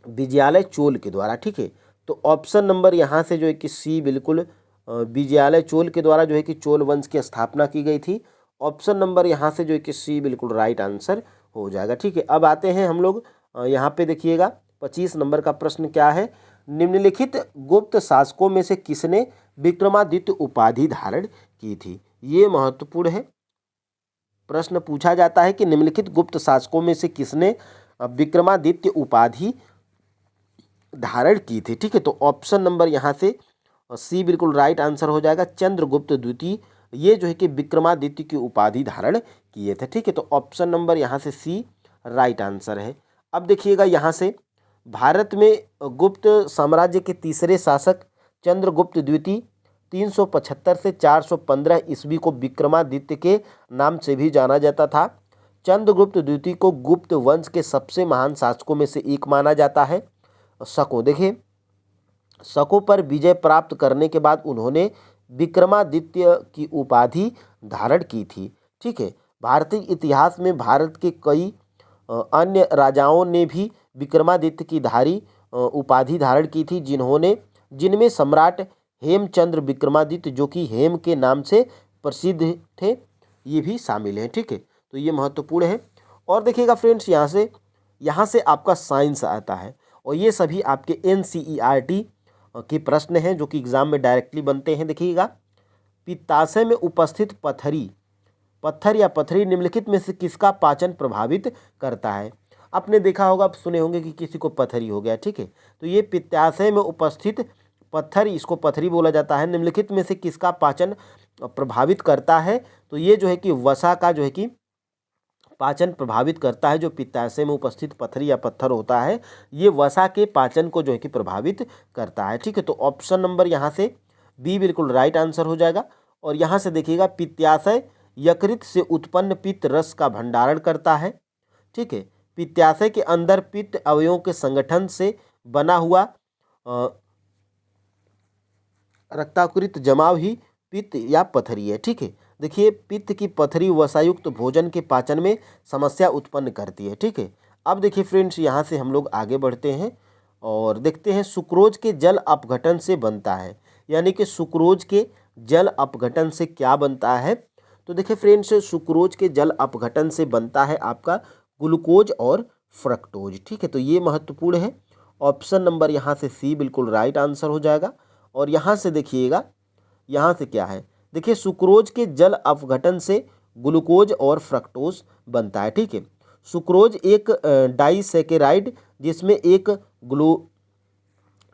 विजयालय चोल के द्वारा। ठीक है, तो ऑप्शन नंबर यहाँ से जो है कि सी बिल्कुल विजयालय चोल के द्वारा जो है कि चोल वंश की स्थापना की गई थी। ऑप्शन नंबर यहाँ से जो है कि सी बिल्कुल राइट आंसर हो जाएगा। ठीक है, अब आते हैं हम लोग यहाँ पे देखिएगा 25 नंबर का प्रश्न क्या है। निम्नलिखित गुप्त शासकों में से किसने विक्रमादित्य उपाधि धारण की थी? ये महत्वपूर्ण है, प्रश्न पूछा जाता है कि निम्नलिखित गुप्त शासकों में से किसने विक्रमादित्य उपाधि धारण की थी। ठीक है, तो ऑप्शन नंबर यहाँ से सी बिल्कुल राइट आंसर हो जाएगा। चंद्रगुप्त द्वितीय ये जो है कि विक्रमादित्य की उपाधि धारण किए थे। ठीक है, तो ऑप्शन नंबर यहाँ से सी राइट आंसर है। अब देखिएगा यहाँ से भारत में गुप्त साम्राज्य के तीसरे शासक चंद्रगुप्त द्वितीय 375 से 415 ईस्वी को विक्रमादित्य के नाम से भी जाना जाता था। चंद्रगुप्त द्वितीय को गुप्त वंश के सबसे महान शासकों में से एक माना जाता है। शकों, देखिए शकों पर विजय प्राप्त करने के बाद उन्होंने विक्रमादित्य की उपाधि धारण की थी। ठीक है, भारतीय इतिहास में भारत के कई अन्य राजाओं ने भी विक्रमादित्य की उपाधि धारण की थी, जिनमें सम्राट हेमचंद्र विक्रमादित्य, जो कि हेम के नाम से प्रसिद्ध थे, ये भी शामिल हैं। ठीक है, तो ये महत्वपूर्ण है। और देखिएगा फ्रेंड्स, यहाँ से आपका साइंस आता है और ये सभी आपके NCERT के प्रश्न हैं जो कि एग्जाम में डायरेक्टली बनते हैं। देखिएगा, पित्ताशय में उपस्थित पत्थर या पथरी निम्नलिखित में से किसका पाचन प्रभावित करता है? आपने देखा होगा, आप सुने होंगे कि किसी को पथरी हो गया। ठीक है, तो ये पित्ताशय में उपस्थित पत्थर, इसको पथरी बोला जाता है। निम्नलिखित में से किसका पाचन प्रभावित करता है? तो ये जो है कि वसा का जो है कि पाचन प्रभावित करता है। जो पित्ताशय में उपस्थित पथरी या पत्थर होता है, ये वसा के पाचन को जो है कि प्रभावित करता है। ठीक है, तो ऑप्शन नंबर यहाँ से बी बिल्कुल राइट आंसर हो जाएगा। और यहाँ से देखिएगा, पित्ताशय यकृत से उत्पन्न पित्त रस का भंडारण करता है। ठीक है, पित्ताशय के अंदर पित्त अवयवों के संगठन से बना हुआ रक्ताकृत जमाव ही पित्त या पथरी है। ठीक है, देखिए पित्त की पथरी वसायुक्त भोजन के पाचन में समस्या उत्पन्न करती है। ठीक है, अब देखिए फ्रेंड्स, यहाँ से हम लोग आगे बढ़ते हैं और देखते हैं सुक्रोज के जल अपघटन से बनता है। यानी कि सुक्रोज के जल अपघटन से क्या बनता है? तो देखिए फ्रेंड्स, सुक्रोज के जल अपघटन से बनता है आपका ग्लूकोज और फ्रक्टोज। ठीक है, तो ये महत्वपूर्ण है। ऑप्शन नंबर यहाँ से सी बिल्कुल राइट आंसर हो जाएगा। और यहाँ से देखिएगा, यहाँ से क्या है? देखिए, सुक्रोज के जल अपघटन से ग्लूकोज और फ्रक्टोज बनता है। ठीक है, सुक्रोज एक डाइसैकेराइड जिसमें एक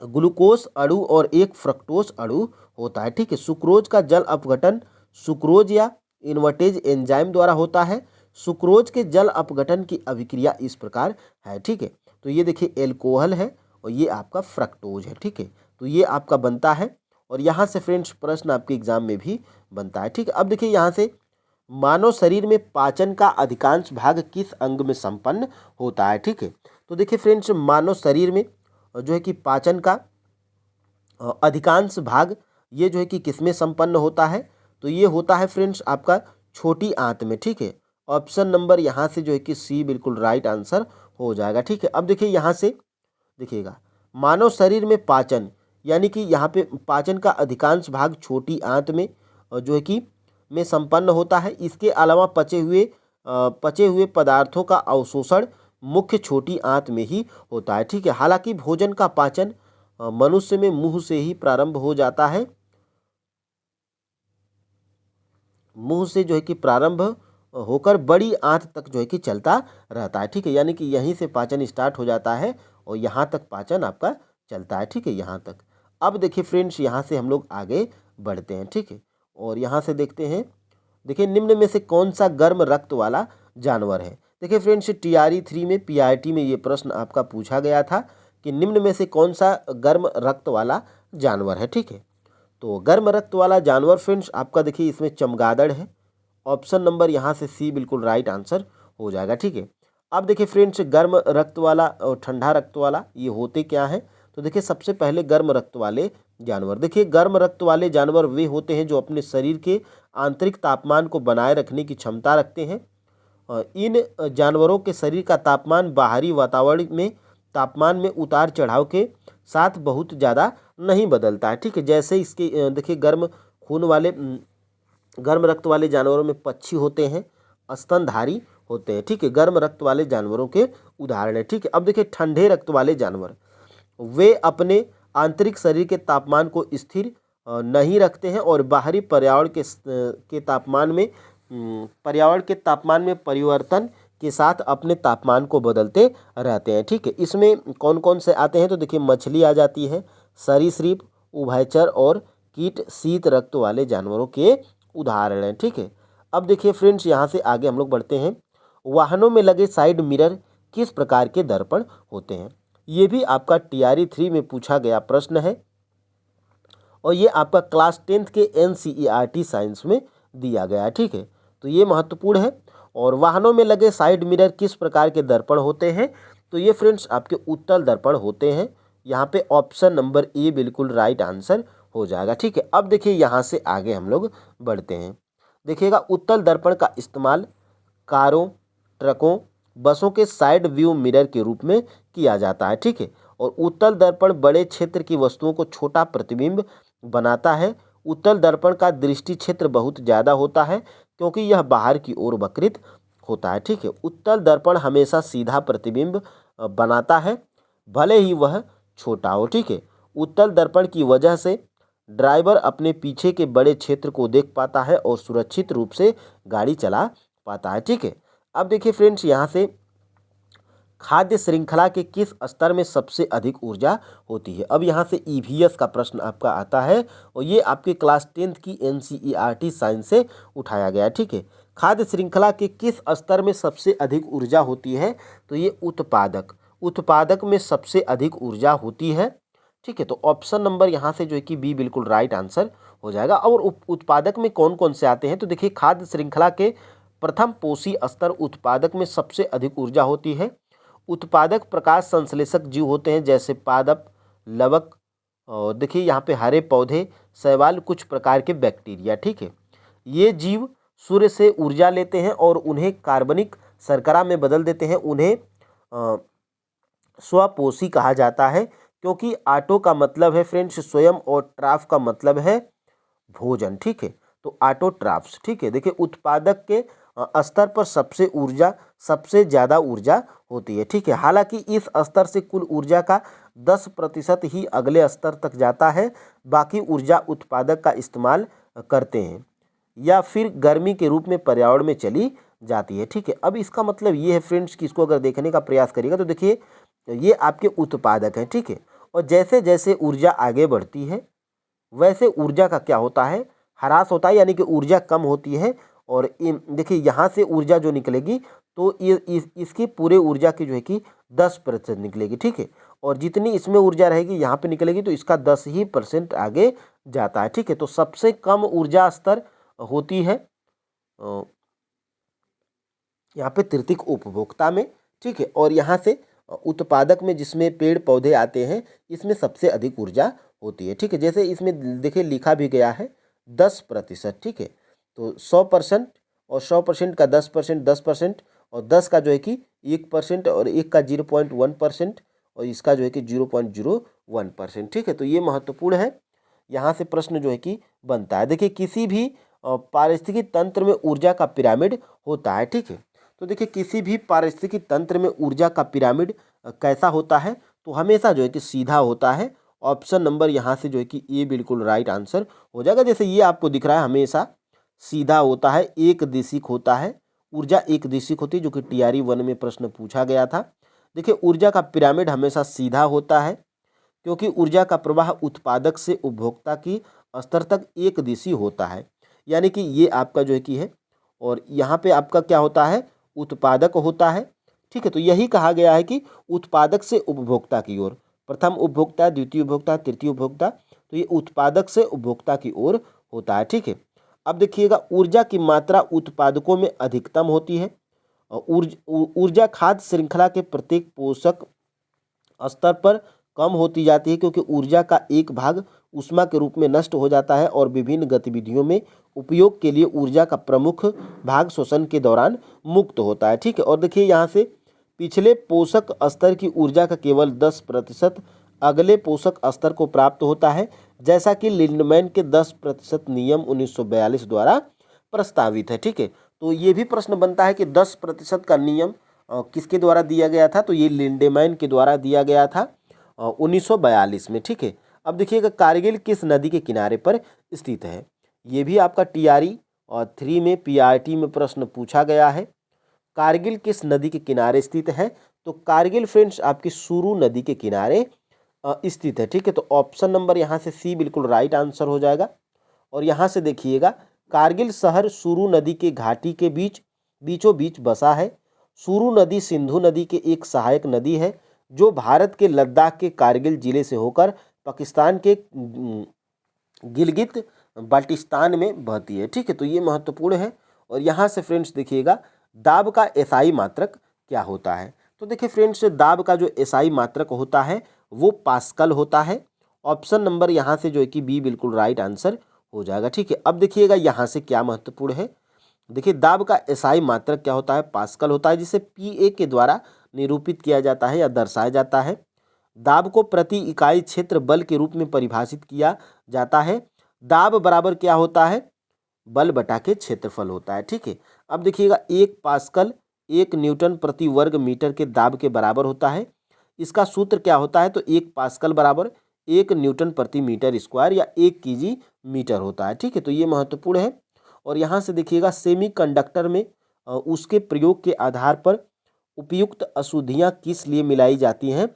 ग्लूकोज अणु और एक फ्रक्टोज अणु होता है। ठीक है, सुक्रोज का जल अपघटन सुक्रोज या इन्वर्टेज एंजाइम द्वारा होता है। सुक्रोज के जल अपघटन की अभिक्रिया इस प्रकार है। ठीक है, तो ये देखिए एल्कोहल है और ये आपका फ्रक्टोज है। ठीक है, तो ये आपका बनता है। और यहाँ से फ्रेंड्स प्रश्न आपके एग्जाम में भी बनता है। ठीक है, अब देखिए यहाँ से मानव शरीर में पाचन का अधिकांश भाग किस अंग में संपन्न होता है? ठीक है, तो देखिए फ्रेंड्स, मानव शरीर में जो है कि पाचन का अधिकांश भाग ये जो है कि किस में संपन्न होता है? तो ये होता है फ्रेंड्स आपका छोटी आंत में। ठीक है, ऑप्शन नंबर यहाँ से जो है कि सी बिल्कुल राइट आंसर हो जाएगा। ठीक है, अब देखिए यहाँ से देखिएगा, मानव शरीर में पाचन, यानी कि यहाँ पे पाचन का अधिकांश भाग छोटी आंत में जो है कि में संपन्न होता है। इसके अलावा पचे हुए पदार्थों का अवशोषण मुख्य छोटी आंत में ही होता है। ठीक है, हालांकि भोजन का पाचन मनुष्य में मुंह से ही प्रारंभ हो जाता है। मुंह से जो है कि प्रारंभ होकर बड़ी आंत तक जो है कि चलता रहता है। ठीक है, यानी कि यहीं से पाचन स्टार्ट हो जाता है और यहाँ तक पाचन आपका चलता है। ठीक है, यहाँ तक। अब देखिए फ्रेंड्स, यहाँ से हम लोग आगे बढ़ते हैं। ठीक है, और यहाँ से देखते हैं, देखिए निम्न में से कौन सा गर्म रक्त वाला जानवर है? देखिए फ्रेंड्स, TRE 3 में PIT में ये प्रश्न आपका पूछा गया था कि निम्न में से कौन सा गर्म रक्त वाला जानवर है। ठीक है, तो गर्म रक्त वाला जानवर फ्रेंड्स आपका देखिए इसमें चमगादड़ है। ऑप्शन नंबर यहाँ से सी बिल्कुल राइट आंसर हो जाएगा। ठीक है, अब देखिए फ्रेंड्स, गर्म रक्त वाला और ठंडा रक्त वाला ये होते क्या हैं? तो देखिए सबसे पहले गर्म रक्त वाले जानवर, देखिए गर्म रक्त वाले जानवर वे होते हैं जो अपने शरीर के आंतरिक तापमान को बनाए रखने की क्षमता रखते हैं। इन जानवरों के शरीर का तापमान बाहरी वातावरण में तापमान में उतार चढ़ाव के साथ बहुत ज़्यादा नहीं बदलता है। ठीक है, जैसे इसके देखिए गर्म रक्त वाले जानवरों में पक्षी होते हैं, स्तनधारी होते हैं। ठीक है, गर्म रक्त वाले जानवरों के उदाहरण है। ठीक है, अब देखिए ठंडे रक्त वाले जानवर, वे अपने आंतरिक शरीर के तापमान को स्थिर नहीं रखते हैं और बाहरी पर्यावरण के तापमान में परिवर्तन के साथ अपने तापमान को बदलते रहते हैं। ठीक है, इसमें कौन कौन से आते हैं? तो देखिए मछली आ जाती है, सरीसृप, उभयचर और कीट शीत रक्त वाले जानवरों के उदाहरण हैं। ठीक है, अब देखिए फ्रेंड्स, यहाँ से आगे हम लोग बढ़ते हैं। वाहनों में लगे साइड मिरर किस प्रकार के दर्पण होते हैं? ये भी आपका TRE 3 में पूछा गया प्रश्न है। और ये आपका क्लास 10th के NCERT साइंस में दिया गया है। ठीक है, तो ये महत्वपूर्ण है। और वाहनों में लगे साइड मिरर किस प्रकार के दर्पण होते हैं? तो ये फ्रेंड्स आपके उत्तल दर्पण होते हैं। यहाँ पे ऑप्शन नंबर ए बिल्कुल राइट आंसर हो जाएगा। ठीक है, अब देखिए यहाँ से आगे हम लोग बढ़ते हैं। देखिएगा, उत्तल दर्पण का इस्तेमाल कारों, ट्रकों, बसों के साइड व्यू मिरर के रूप में किया जाता है। ठीक है, और उत्तल दर्पण बड़े क्षेत्र की वस्तुओं को छोटा प्रतिबिंब बनाता है। उत्तल दर्पण का दृष्टि क्षेत्र बहुत ज़्यादा होता है क्योंकि यह बाहर की ओर वक्रित होता है। ठीक है, उत्तल दर्पण हमेशा सीधा प्रतिबिंब बनाता है, भले ही वह छोटा हो। ठीक है, उत्तल दर्पण की वजह से ड्राइवर अपने पीछे के बड़े क्षेत्र को देख पाता है और सुरक्षित रूप से गाड़ी चला पाता है। ठीक है, अब देखिए फ्रेंड्स, यहाँ से खाद्य श्रृंखला के किस स्तर में सबसे अधिक ऊर्जा होती है? अब यहाँ से EVS का प्रश्न आपका आता है और ये आपके क्लास 10th की NCERT साइंस से उठाया गया है। ठीक है, खाद्य श्रृंखला के किस स्तर में सबसे अधिक ऊर्जा होती है? तो ये उत्पादक में सबसे अधिक ऊर्जा होती है। ठीक है, तो ऑप्शन नंबर यहाँ से जो है कि बी बिल्कुल राइट आंसर हो जाएगा। और उत्पादक में कौन कौन से आते हैं? तो देखिए, खाद्य श्रृंखला के प्रथम पोषी स्तर उत्पादक में सबसे अधिक ऊर्जा होती है। उत्पादक प्रकाश संश्लेषक जीव होते हैं जैसे पादप, लवक, और देखिए यहाँ पे हरे पौधे, शैवाल, कुछ प्रकार के बैक्टीरिया। ठीक है, ये जीव सूर्य से ऊर्जा लेते हैं और उन्हें कार्बनिक शर्करा में बदल देते हैं। उन्हें स्वपोषी कहा जाता है क्योंकि आटो का मतलब है फ्रेंड्स स्वयं और ट्राफ का मतलब है भोजन। ठीक है, तो ऑटोट्रॉफ्स। ठीक है, देखिए उत्पादक के स्तर पर सबसे ज़्यादा ऊर्जा होती है। ठीक है, हालांकि इस स्तर से कुल ऊर्जा का 10% ही अगले स्तर तक जाता है, बाकी ऊर्जा उत्पादक का इस्तेमाल करते हैं या फिर गर्मी के रूप में पर्यावरण में चली जाती है। ठीक है, अब इसका मतलब ये है फ्रेंड्स कि इसको अगर देखने का प्रयास करिएगा तो देखिए ये आपके उत्पादक हैं। ठीक है, और जैसे जैसे ऊर्जा आगे बढ़ती है वैसे ऊर्जा का क्या होता है, ह्रास होता है, यानी कि ऊर्जा कम होती है। और देखिए यहाँ से ऊर्जा जो निकलेगी तो ये इसकी पूरे ऊर्जा की जो है कि 10% निकलेगी। ठीक है, और जितनी इसमें ऊर्जा रहेगी यहाँ पे निकलेगी तो इसका 10% आगे जाता है। ठीक है, तो सबसे कम ऊर्जा स्तर होती है यहाँ पे तृतीयक उपभोक्ता में। ठीक है, और यहाँ से उत्पादक में जिसमें पेड़ पौधे आते हैं इसमें सबसे अधिक ऊर्जा होती है। ठीक है, जैसे इसमें देखिए लिखा भी गया है 10%। ठीक है, तो 100% और 100% का 10%, 10% और 10 का जो है कि 1% और 1 का 0.1% और इसका जो है कि 0.01%। ठीक है, तो ये महत्वपूर्ण है। यहाँ से प्रश्न जो है कि बनता है। देखिए किसी भी पारिस्थितिकी तंत्र में ऊर्जा का पिरामिड होता है। ठीक है, तो देखिए किसी भी पारिस्थितिकी तंत्र में ऊर्जा का पिरामिड कैसा होता है? तो हमेशा जो है कि सीधा होता है। ऑप्शन नंबर यहाँ से जो है कि ए बिल्कुल राइट आंसर हो जाएगा। जैसे ये आपको दिख रहा है हमेशा सीधा होता है, एक दिशिक होता है, ऊर्जा एक दिशिक होती है, जो कि TRE 1 में प्रश्न पूछा गया था। देखिए ऊर्जा का पिरामिड हमेशा सीधा होता है क्योंकि ऊर्जा का प्रवाह उत्पादक से उपभोक्ता की स्तर तक एक दिशी होता है, यानी कि ये आपका जो है कि है, और यहाँ पे आपका क्या होता है, उत्पादक होता है। ठीक है, तो यही कहा गया है कि उत्पादक से उपभोक्ता की ओर, प्रथम उपभोक्ता, द्वितीय उपभोक्ता, तृतीय उपभोक्ता, तो ये उत्पादक से उपभोक्ता की ओर होता है। ठीक है, अब देखिएगा ऊर्जा की मात्रा उत्पादकों में अधिकतम होती है। ऊर्जा खाद्य श्रृंखला के प्रत्येक पोषक स्तर पर कम होती जाती है क्योंकि ऊर्जा का एक भाग ऊष्मा के रूप में नष्ट हो जाता है और विभिन्न गतिविधियों में उपयोग के लिए ऊर्जा का प्रमुख भाग शोषण के दौरान मुक्त होता है। ठीक है, और देखिए यहाँ से पिछले पोषक स्तर की ऊर्जा का केवल 10% अगले पोषक स्तर को प्राप्त होता है, जैसा कि लिंडमैन के 10% नियम 1942 द्वारा प्रस्तावित है। ठीक है, तो ये भी प्रश्न बनता है कि 10% का नियम किसके द्वारा दिया गया था? तो ये लिंडमैन के द्वारा दिया गया था 1942 में। ठीक है, अब देखिएगा कारगिल किस नदी के किनारे पर स्थित है? ये भी आपका TRE और 3 में PRT में प्रश्न पूछा गया है। कारगिल किस नदी के किनारे स्थित है? तो कारगिल फ्रेंड्स आपकी सुरु नदी के किनारे स्थित है। ठीक है, तो ऑप्शन नंबर यहाँ से सी बिल्कुल राइट आंसर हो जाएगा। और यहाँ से देखिएगा कारगिल शहर सुरु नदी के घाटी के बीचों बीच बसा है। सुरु नदी सिंधु नदी के एक सहायक नदी है जो भारत के लद्दाख के कारगिल जिले से होकर पाकिस्तान के गिलगित बाल्टिस्तान में बहती है। ठीक है, तो ये महत्वपूर्ण है। और यहाँ से फ्रेंड्स देखिएगा, दाब का एसआई मात्रक क्या होता है। तो देखिए फ्रेंड्स, दाब का जो एसआई मात्रक होता है वो पास्कल होता है। ऑप्शन नंबर यहाँ से जो है कि बी बिल्कुल राइट आंसर हो जाएगा। ठीक है, अब देखिएगा यहाँ से क्या महत्वपूर्ण है। देखिए, दाब का एसआई मात्रक क्या होता है, पास्कल होता है, जिसे पीए के द्वारा निरूपित किया जाता है या दर्शाया जाता है। दाब को प्रति इकाई क्षेत्र बल के रूप में परिभाषित किया जाता है। दाब बराबर क्या होता है, बल बटा के क्षेत्रफल होता है। ठीक है, अब देखिएगा, 1 पास्कल 1 न्यूटन प्रति वर्ग मीटर के दाब के बराबर होता है। इसका सूत्र क्या होता है, तो 1 पास्कल बराबर 1 न्यूटन प्रति मीटर स्क्वायर या 1 केजी मीटर होता है। ठीक है, तो ये महत्वपूर्ण है। और यहाँ से देखिएगा, सेमीकंडक्टर में उसके प्रयोग के आधार पर उपयुक्त अशुद्धियाँ किस लिए मिलाई जाती हैं।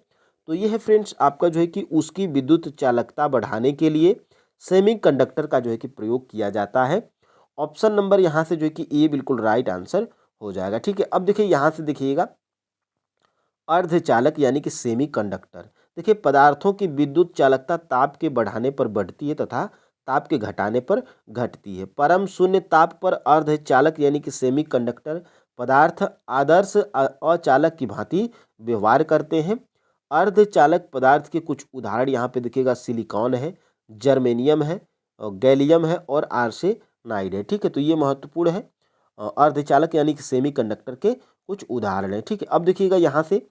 तो ये है फ्रेंड्स आपका जो है कि उसकी विद्युत चालकता बढ़ाने के लिए सेमीकंडक्टर का जो है कि प्रयोग किया जाता है। ऑप्शन नंबर यहाँ से जो है कि ए बिल्कुल राइट आंसर हो जाएगा। ठीक है, अब देखिए यहाँ से देखिएगा, अर्धचालक यानी कि सेमीकंडक्टर। देखिए, पदार्थों की विद्युत चालकता ताप के बढ़ाने पर बढ़ती है तथा ताप के घटाने पर घटती है। परम शून्य ताप पर अर्धचालक यानी कि सेमीकंडक्टर पदार्थ आदर्श अचालक की भांति व्यवहार करते हैं। अर्धचालक पदार्थ के कुछ उदाहरण यहाँ पे देखिएगा, सिलिकॉन है, जर्मेनियम है, गैलियम है और आर्सेनाइड है। ठीक है, तो ये महत्वपूर्ण है। अर्धचालक यानी कि सेमीकंडक्टर के कुछ उदाहरण है। ठीक है, अब देखिएगा यहाँ से,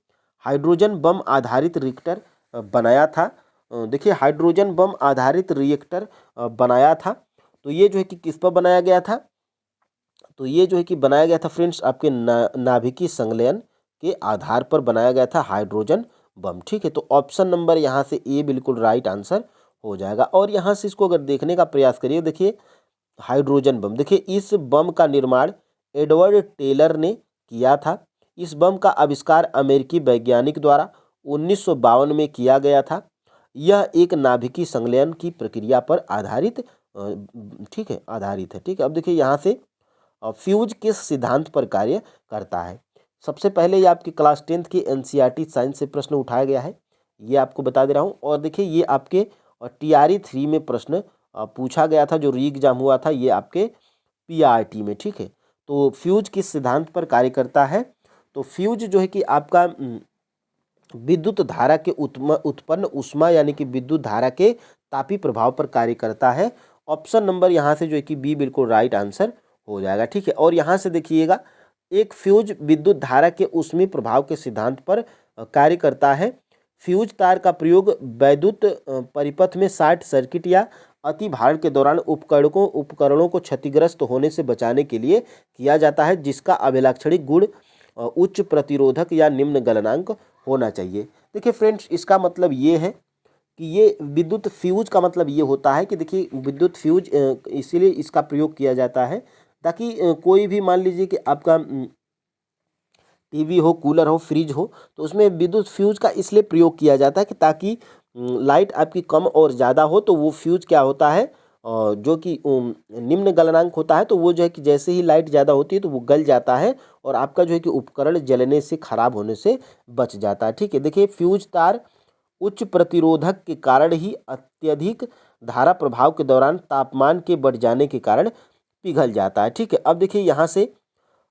हाइड्रोजन बम आधारित रिएक्टर बनाया था। देखिए, हाइड्रोजन बम आधारित रिएक्टर बनाया था, तो ये जो है कि किस पर बनाया गया था, तो ये जो है कि बनाया गया था फ्रेंड्स आपके नाभिकीय संलयन के आधार पर बनाया गया था हाइड्रोजन बम। ठीक है, तो ऑप्शन नंबर यहाँ से ए बिल्कुल राइट आंसर हो जाएगा। और यहाँ से इसको अगर देखने का प्रयास करिए, देखिए हाइड्रोजन बम, देखिए इस बम का निर्माण एडवर्ड टेलर ने किया था। इस बम का आविष्कार अमेरिकी वैज्ञानिक द्वारा 1952 में किया गया था। यह एक नाभिकीय संलयन की प्रक्रिया पर आधारित ठीक है, आधारित है। ठीक है, अब देखिए यहाँ से, फ्यूज किस सिद्धांत पर कार्य करता है। सबसे पहले ये आपकी क्लास 10th की एनसीईआरटी साइंस से प्रश्न उठाया गया है, ये आपको बता दे रहा हूँ। और देखिए, ये आपके टीआरई 3 में प्रश्न पूछा गया था, जो री एग्जाम हुआ था, ये आपके पीआरटी में। ठीक है, तो फ्यूज किस सिद्धांत पर कार्य करता है, तो फ्यूज जो है कि आपका विद्युत धारा के उत्पन्न ऊष्मा यानी कि विद्युत धारा के तापी प्रभाव पर कार्य करता है। ऑप्शन नंबर यहाँ से जो है कि बी बिल्कुल राइट आंसर हो जाएगा। ठीक है, और यहाँ से देखिएगा, एक फ्यूज विद्युत धारा के ऊष्मीय प्रभाव के सिद्धांत पर कार्य करता है। फ्यूज तार का प्रयोग वैद्युत परिपथ में शॉर्ट सर्किट या अति भारण के दौरान उपकरणों को क्षतिग्रस्त होने से बचाने के लिए किया जाता है, जिसका अभिलाक्षणिक गुण उच्च प्रतिरोधक या निम्न गलनांक होना चाहिए। देखिए फ्रेंड्स, इसका मतलब ये है कि ये विद्युत फ्यूज का मतलब ये होता है कि देखिए, विद्युत फ्यूज इसीलिए इसका प्रयोग किया जाता है ताकि कोई भी, मान लीजिए कि आपका टीवी हो, कूलर हो, फ्रिज हो, तो उसमें विद्युत फ्यूज का इसलिए प्रयोग किया जाता है कि ताकि लाइट आपकी कम और ज़्यादा हो तो वो फ्यूज क्या होता है, जो कि निम्न गलनांक होता है, तो वो जो है कि जैसे ही लाइट ज़्यादा होती है तो वो गल जाता है और आपका जो है कि उपकरण जलने से, खराब होने से बच जाता है। ठीक है, देखिए, फ्यूज तार उच्च प्रतिरोधक के कारण ही अत्यधिक धारा प्रभाव के दौरान तापमान के बढ़ जाने के कारण पिघल जाता है। ठीक है, अब देखिए यहाँ से,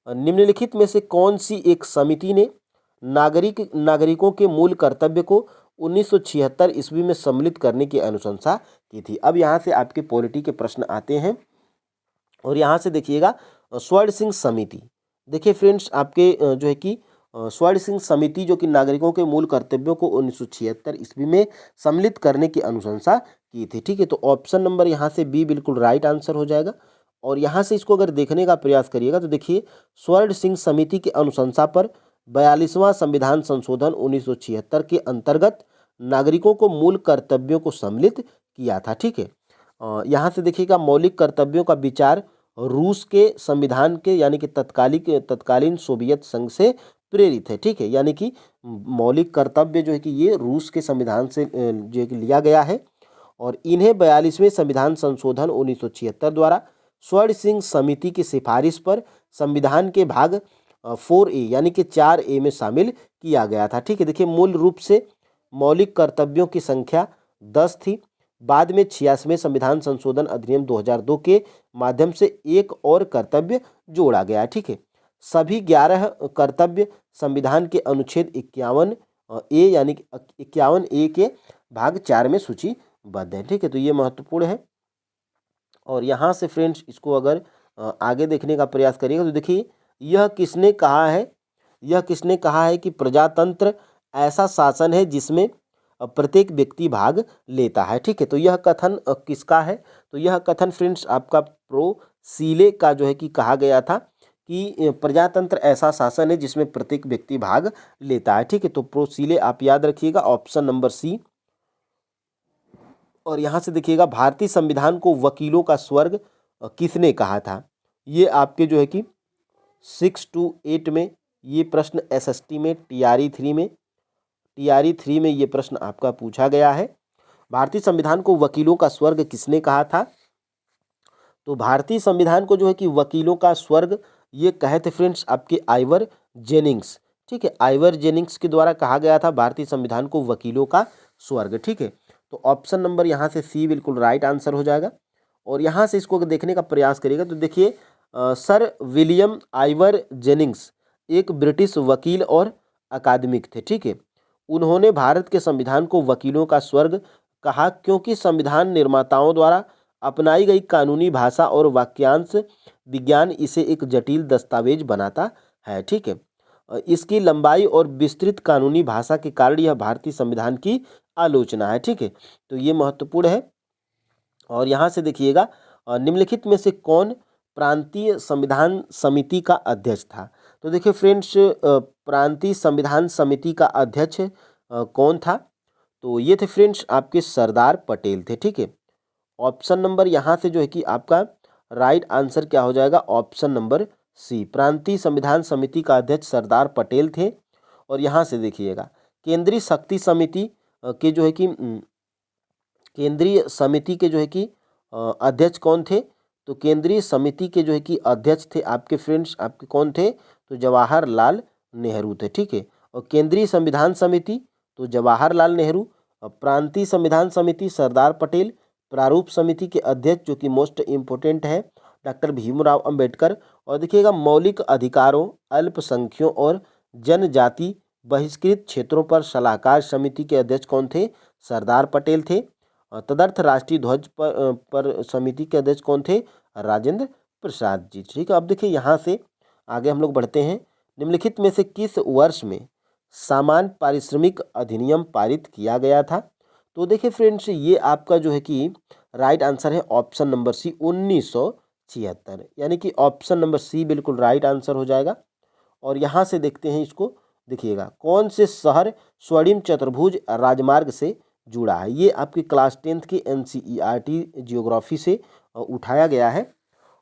निम्नलिखित में से कौन सी एक समिति ने नागरिकों के मूल कर्तव्य को 1976 ईस्वी में सम्मिलित करने की अनुशंसा की थी। अब यहाँ से आपके पॉलिटी के प्रश्न आते हैं और यहाँ से देखिएगा, स्वर्ण सिंह समिति। देखिए फ्रेंड्स, आपके जो है कि स्वर्ण सिंह समिति जो कि नागरिकों के मूल कर्तव्यों को 1976 ईस्वी में सम्मिलित करने की अनुशंसा की थी। ठीक है, तो ऑप्शन नंबर यहाँ से बी बिल्कुल राइट आंसर हो जाएगा। और यहाँ से इसको अगर देखने का प्रयास करिएगा तो देखिए, स्वर्ण सिंह समिति की अनुशंसा पर 42वां संविधान संशोधन 1976 के अंतर्गत नागरिकों को मूल कर्तव्यों को सम्मिलित किया था। ठीक है, यहाँ से देखिएगा, मौलिक कर्तव्यों का विचार रूस के संविधान के यानी कि तत्कालीन सोवियत संघ से प्रेरित है। ठीक है, यानी कि मौलिक कर्तव्य जो है कि ये रूस के संविधान से जो है कि लिया गया है और इन्हें 42वें संविधान संशोधन 1976 द्वारा स्वर्ण सिंह समिति की सिफारिश पर संविधान के भाग 4A यानी कि 4A में शामिल किया गया था। ठीक है, देखिए, मूल रूप से मौलिक कर्तव्यों की संख्या 10 थी, बाद में 86वें संविधान संशोधन अधिनियम 2002 के माध्यम से एक और कर्तव्य जोड़ा गया है। ठीक है, सभी 11 कर्तव्य संविधान के अनुच्छेद 51 ए यानी कि 51 ए के भाग 4 में सूचीबद्ध है। ठीक है, तो ये महत्वपूर्ण है। और यहाँ से फ्रेंड्स इसको अगर आगे देखने का प्रयास करिएगा तो देखिए यह किसने कहा है, यह किसने कहा है कि प्रजातंत्र ऐसा शासन है जिसमें प्रत्येक व्यक्ति भाग लेता है। ठीक है, तो यह कथन किसका है, तो यह कथन फ्रेंड्स आपका प्रो सीले का जो है कि कहा गया था कि प्रजातंत्र ऐसा शासन है जिसमें प्रत्येक व्यक्ति भाग लेता है। ठीक है, तो प्रो सीले आप याद रखिएगा, ऑप्शन नंबर सी। और यहाँ से देखिएगा भारतीय संविधान को वकीलों का स्वर्ग किसने कहा था, ये आपके जो है कि 6 to 8 में ये प्रश्न एसएसटी में टीआरई 3 में ये प्रश्न आपका पूछा गया है। भारतीय संविधान को वकीलों का स्वर्ग किसने कहा था, तो भारतीय संविधान को जो है कि वकीलों का स्वर्ग ये कहे थे फ्रेंड्स आपके आइवर जेनिंग्स। ठीक है, आइवर जेनिंग्स के द्वारा कहा गया था भारतीय संविधान को वकीलों का स्वर्ग। ठीक है, तो ऑप्शन नंबर यहाँ से सी बिल्कुल राइट आंसर हो जाएगा। और यहाँ से इसको देखने का प्रयास करिएगा तो देखिए सर विलियम आइवर जेनिंग्स एक ब्रिटिश वकील और अकादमिक थे। ठीक है, उन्होंने भारत के संविधान को वकीलों का स्वर्ग कहा क्योंकि संविधान निर्माताओं द्वारा अपनाई गई कानूनी भाषा और वाक्यांश विज्ञान इसे एक जटिल दस्तावेज बनाता है। ठीक है, इसकी लंबाई और विस्तृत कानूनी भाषा के कारण यह भारतीय संविधान की आलोचना है। ठीक है, तो ये महत्वपूर्ण है। और यहाँ से देखिएगा निम्नलिखित में से कौन प्रांतीय संविधान समिति का अध्यक्ष था, तो देखिए फ्रेंड्स प्रांतीय संविधान समिति का अध्यक्ष कौन था, तो ये थे फ्रेंड्स आपके सरदार पटेल थे। ठीक है, ऑप्शन नंबर यहाँ से जो है कि आपका राइट आंसर क्या हो जाएगा, ऑप्शन नंबर सी, प्रांतीय संविधान समिति का अध्यक्ष सरदार पटेल थे। और यहाँ से देखिएगा केंद्रीय शक्ति समिति के जो है कि केंद्रीय समिति के जो है कि अध्यक्ष कौन थे, तो केंद्रीय समिति के जो है कि अध्यक्ष थे आपके फ्रेंड्स आपके कौन थे, तो जवाहरलाल नेहरू थे। ठीक है, और केंद्रीय संविधान समिति तो जवाहरलाल नेहरू, प्रांतीय संविधान समिति सरदार पटेल, प्रारूप समिति के अध्यक्ष जो कि मोस्ट इम्पोर्टेंट है डॉक्टर भीमराव अंबेडकर। और देखिएगा मौलिक अधिकारों, अल्पसंख्यों और जनजाति बहिष्कृत क्षेत्रों पर सलाहकार समिति के अध्यक्ष कौन थे, सरदार पटेल थे। तदर्थ राष्ट्रीय ध्वज पर समिति के अध्यक्ष कौन थे, राजेंद्र प्रसाद जी। ठीक है, अब देखिए यहाँ से आगे हम लोग बढ़ते हैं। निम्नलिखित में से किस वर्ष में सामान्य पारिश्रमिक अधिनियम पारित किया गया था, तो देखिए फ्रेंड्स ये आपका जो है कि राइट आंसर है ऑप्शन नंबर सी 1976, यानी कि ऑप्शन नंबर सी बिल्कुल राइट आंसर हो जाएगा। और यहाँ से देखते हैं इसको, देखिएगा कौन से शहर स्वर्णिम चतुर्भुज राजमार्ग से जुड़ा है, ये आपकी क्लास 10th की एनसीईआरटी जियोग्राफी से उठाया गया है।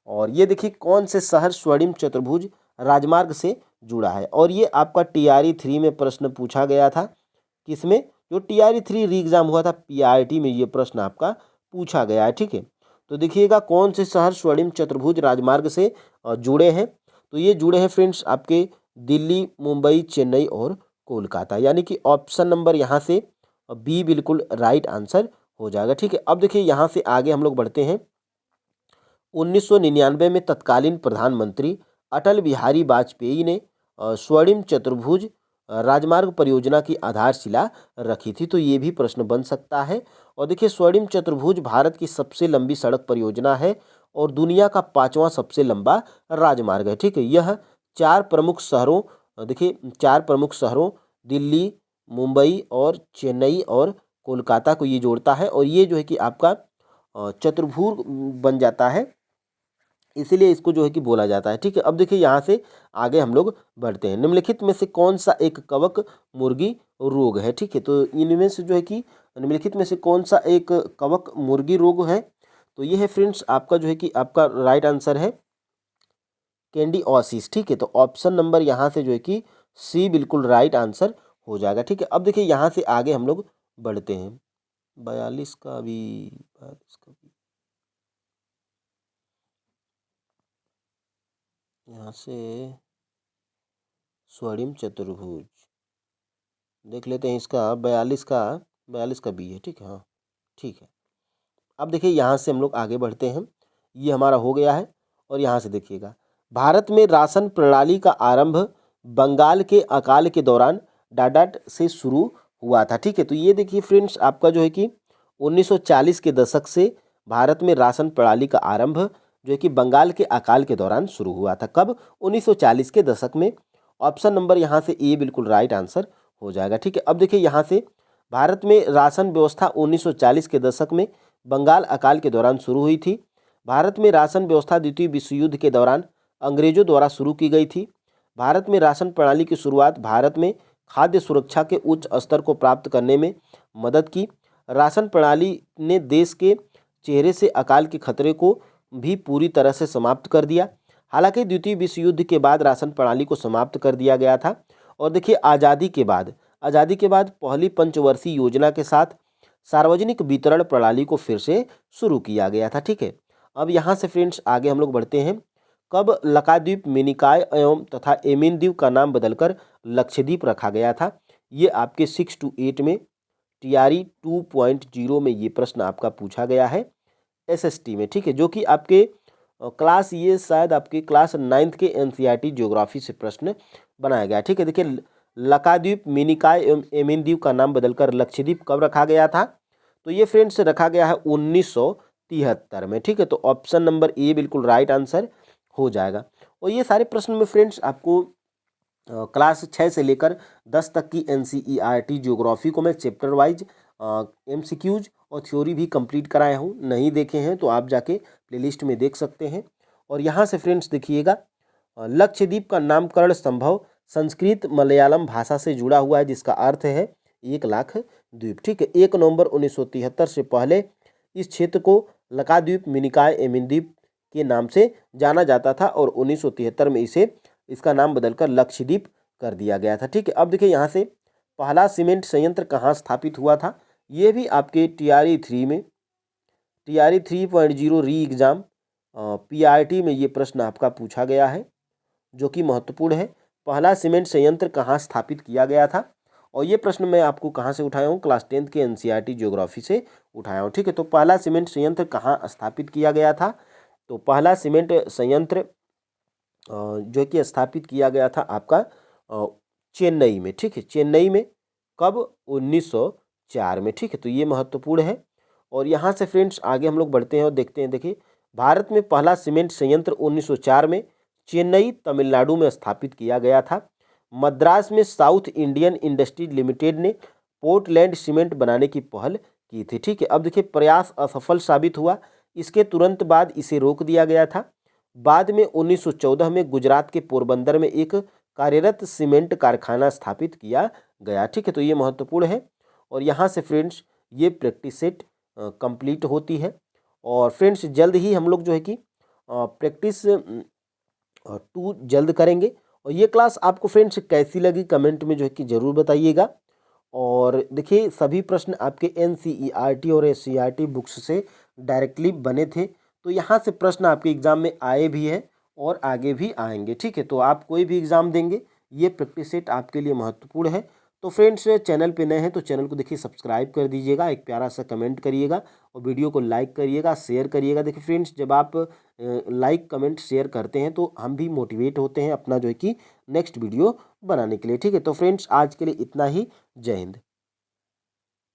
और ये देखिए कौन से शहर स्वर्णिम चतुर्भुज राजमार्ग से जुड़ा है, और ये आपका टीआरई 3 में प्रश्न पूछा गया था, किसमें, जो टीआरई 3 री एग्जाम हुआ था पीआरटी में ये प्रश्न आपका पूछा गया है। ठीक है, तो देखिएगा कौन से शहर स्वर्णिम चतुर्भुज राजमार्ग से जुड़े हैं, तो ये जुड़े हैं फ्रेंड्स आपके दिल्ली, मुंबई, चेन्नई और कोलकाता, यानी कि ऑप्शन नंबर यहाँ से बी बिल्कुल राइट आंसर हो जाएगा। ठीक है, अब देखिए यहाँ से आगे हम लोग बढ़ते हैं। 1999 में तत्कालीन प्रधानमंत्री अटल बिहारी वाजपेयी ने स्वर्णिम चतुर्भुज राजमार्ग परियोजना की आधारशिला रखी थी, तो ये भी प्रश्न बन सकता है। और देखिए स्वर्णिम चतुर्भुज भारत की सबसे लंबी सड़क परियोजना है और दुनिया का 5वां सबसे लंबा राजमार्ग है। ठीक है, यह 4 प्रमुख शहरों, देखिए 4 प्रमुख शहरों दिल्ली, मुंबई और चेन्नई और कोलकाता को ये जोड़ता है, और ये जो है कि आपका चतुर्भुज बन जाता है, इसीलिए इसको जो है कि बोला जाता है। ठीक है, अब देखिए यहाँ से आगे हम लोग बढ़ते हैं। निम्नलिखित में से कौन सा एक कवक मुर्गी रोग है, ठीक है, तो इनमें से जो है कि निम्नलिखित में से कौन सा एक कवक मुर्गी रोग है, तो ये है फ्रेंड्स आपका जो है कि आपका राइट आंसर है कैंडिओसिस। ठीक है, तो ऑप्शन नंबर यहाँ से जो है कि सी बिल्कुल राइट आंसर हो जाएगा। ठीक है, अब देखिए यहाँ से आगे हम लोग बढ़ते हैं। 42 का भी 42 का भी यहाँ से स्वर्णिम चतुर्भुज देख लेते हैं, इसका 42 का बी है। ठीक है, हाँ ठीक है। अब देखिए यहाँ से हम लोग आगे बढ़ते हैं, ये हमारा हो गया है। और यहाँ से देखिएगा, भारत में राशन प्रणाली का आरंभ बंगाल के अकाल के दौरान डाडाट से शुरू हुआ था। ठीक है, तो ये देखिए फ्रेंड्स, आपका जो है कि 1940 के दशक से भारत में राशन प्रणाली का आरंभ जो है कि बंगाल के अकाल के दौरान शुरू हुआ था। कब? 1940 के दशक में। ऑप्शन नंबर यहाँ से ए बिल्कुल राइट आंसर हो जाएगा। ठीक है, अब देखिए यहाँ से भारत में राशन व्यवस्था 1940 के दशक में बंगाल अकाल के दौरान शुरू हुई थी। भारत में राशन व्यवस्था द्वितीय विश्व युद्ध के दौरान अंग्रेजों द्वारा शुरू की गई थी। भारत में राशन प्रणाली की शुरुआत भारत में खाद्य सुरक्षा के उच्च स्तर को प्राप्त करने में मदद की। राशन प्रणाली ने देश के चेहरे से अकाल के खतरे को भी पूरी तरह से समाप्त कर दिया। हालांकि द्वितीय विश्व युद्ध के बाद राशन प्रणाली को समाप्त कर दिया गया था। और देखिए आज़ादी के बाद पहली पंचवर्षीय योजना के साथ सार्वजनिक वितरण प्रणाली को फिर से शुरू किया गया था। ठीक है, अब यहाँ से फ्रेंड्स आगे हम लोग बढ़ते हैं। कब लक्षद्वीप मिनिकॉय एवं तथा एमिन द्वीप का नाम बदलकर लक्षद्वीप रखा गया था? ये आपके 6 to 8 में टीआरई 2.0 में ये प्रश्न आपका पूछा गया है एसएसटी में। ठीक है, जो कि आपके क्लास, ये शायद आपके क्लास 9th के एनसीईआरटी ज्योग्राफी से प्रश्न बनाया गया। ठीक है, देखिए लक्षद्वीप मिनिकॉय एवं एमिन द्वीप का नाम बदलकर लक्षद्वीप कब रखा गया था? तो ये फ्रेंड्स रखा गया है 1973 में। ठीक है, तो ऑप्शन नंबर ए बिल्कुल राइट आंसर हो जाएगा। और ये सारे प्रश्न में फ्रेंड्स आपको क्लास 6 से लेकर 10 तक की एनसीईआरटी ज्योग्राफी को मैं चैप्टर वाइज एमसीक्यूज और थ्योरी भी कंप्लीट कराया हूँ। नहीं देखे हैं तो आप जाके प्लेलिस्ट में देख सकते हैं। और यहाँ से फ्रेंड्स देखिएगा, लक्षद्वीप का नामकरण संभव संस्कृत मलयालम भाषा से जुड़ा हुआ है, जिसका अर्थ है 1 लाख द्वीप। ठीक है, 1 नवंबर 1973 से पहले इस क्षेत्र को लक्षद्वीप मिनिकॉय एमिन द्वीप के नाम से जाना जाता था और 1973 में इसका नाम बदलकर लक्षद्वीप कर दिया गया था। ठीक है, अब देखिए यहाँ से पहला सीमेंट संयंत्र कहाँ स्थापित हुआ था? ये भी आपके टीआरई 3 में, टीआरई 3.0 री एग्जाम पीआरटी में ये प्रश्न आपका पूछा गया है, जो कि महत्वपूर्ण है। पहला सीमेंट संयंत्र कहाँ स्थापित किया गया था? और ये प्रश्न मैं आपको कहाँ से उठाया हूँ? क्लास 10th के एनसीईआरटी ज्योग्राफी से उठाया हूँ। ठीक है, तो पहला सीमेंट संयंत्र कहाँ स्थापित किया गया था? तो पहला सीमेंट संयंत्र जो कि स्थापित किया गया था आपका चेन्नई में। ठीक है, चेन्नई में कब? 1904 में। ठीक है, तो ये महत्वपूर्ण है। और यहाँ से फ्रेंड्स आगे हम लोग बढ़ते हैं और देखते हैं। देखिए भारत में पहला सीमेंट संयंत्र 1904 में चेन्नई तमिलनाडु में स्थापित किया गया था। मद्रास में साउथ इंडियन इंडस्ट्री लिमिटेड ने पोर्टलैंड सीमेंट बनाने की पहल की थी। ठीक है, अब देखिए प्रयास असफल साबित हुआ, इसके तुरंत बाद इसे रोक दिया गया था। बाद में 1914 में गुजरात के पोरबंदर में एक कार्यरत सीमेंट कारखाना स्थापित किया गया। ठीक है, तो ये महत्वपूर्ण है। और यहाँ से फ्रेंड्स ये प्रैक्टिस सेट कंप्लीट होती है। और फ्रेंड्स जल्द ही हम लोग जो है कि प्रैक्टिस 2 जल्द करेंगे। और ये क्लास आपको फ्रेंड्स कैसी लगी कमेंट में जो है कि ज़रूर बताइएगा। और देखिए सभी प्रश्न आपके एनसीईआरटी और एससीईआरटी बुक्स से डायरेक्टली बने थे, तो यहाँ से प्रश्न आपके एग्ज़ाम में आए भी हैं और आगे भी आएंगे। ठीक है, तो आप कोई भी एग्ज़ाम देंगे ये प्रैक्टिस सेट आपके लिए महत्वपूर्ण है। तो फ्रेंड्स चैनल पे नए हैं तो चैनल को देखिए सब्सक्राइब कर दीजिएगा, एक प्यारा सा कमेंट करिएगा और वीडियो को लाइक करिएगा, शेयर करिएगा। देखिए फ्रेंड्स जब आप लाइक कमेंट शेयर करते हैं तो हम भी मोटिवेट होते हैं अपना जो है कि नेक्स्ट वीडियो बनाने के लिए। ठीक है, तो फ्रेंड्स आज के लिए इतना ही। जय हिंद।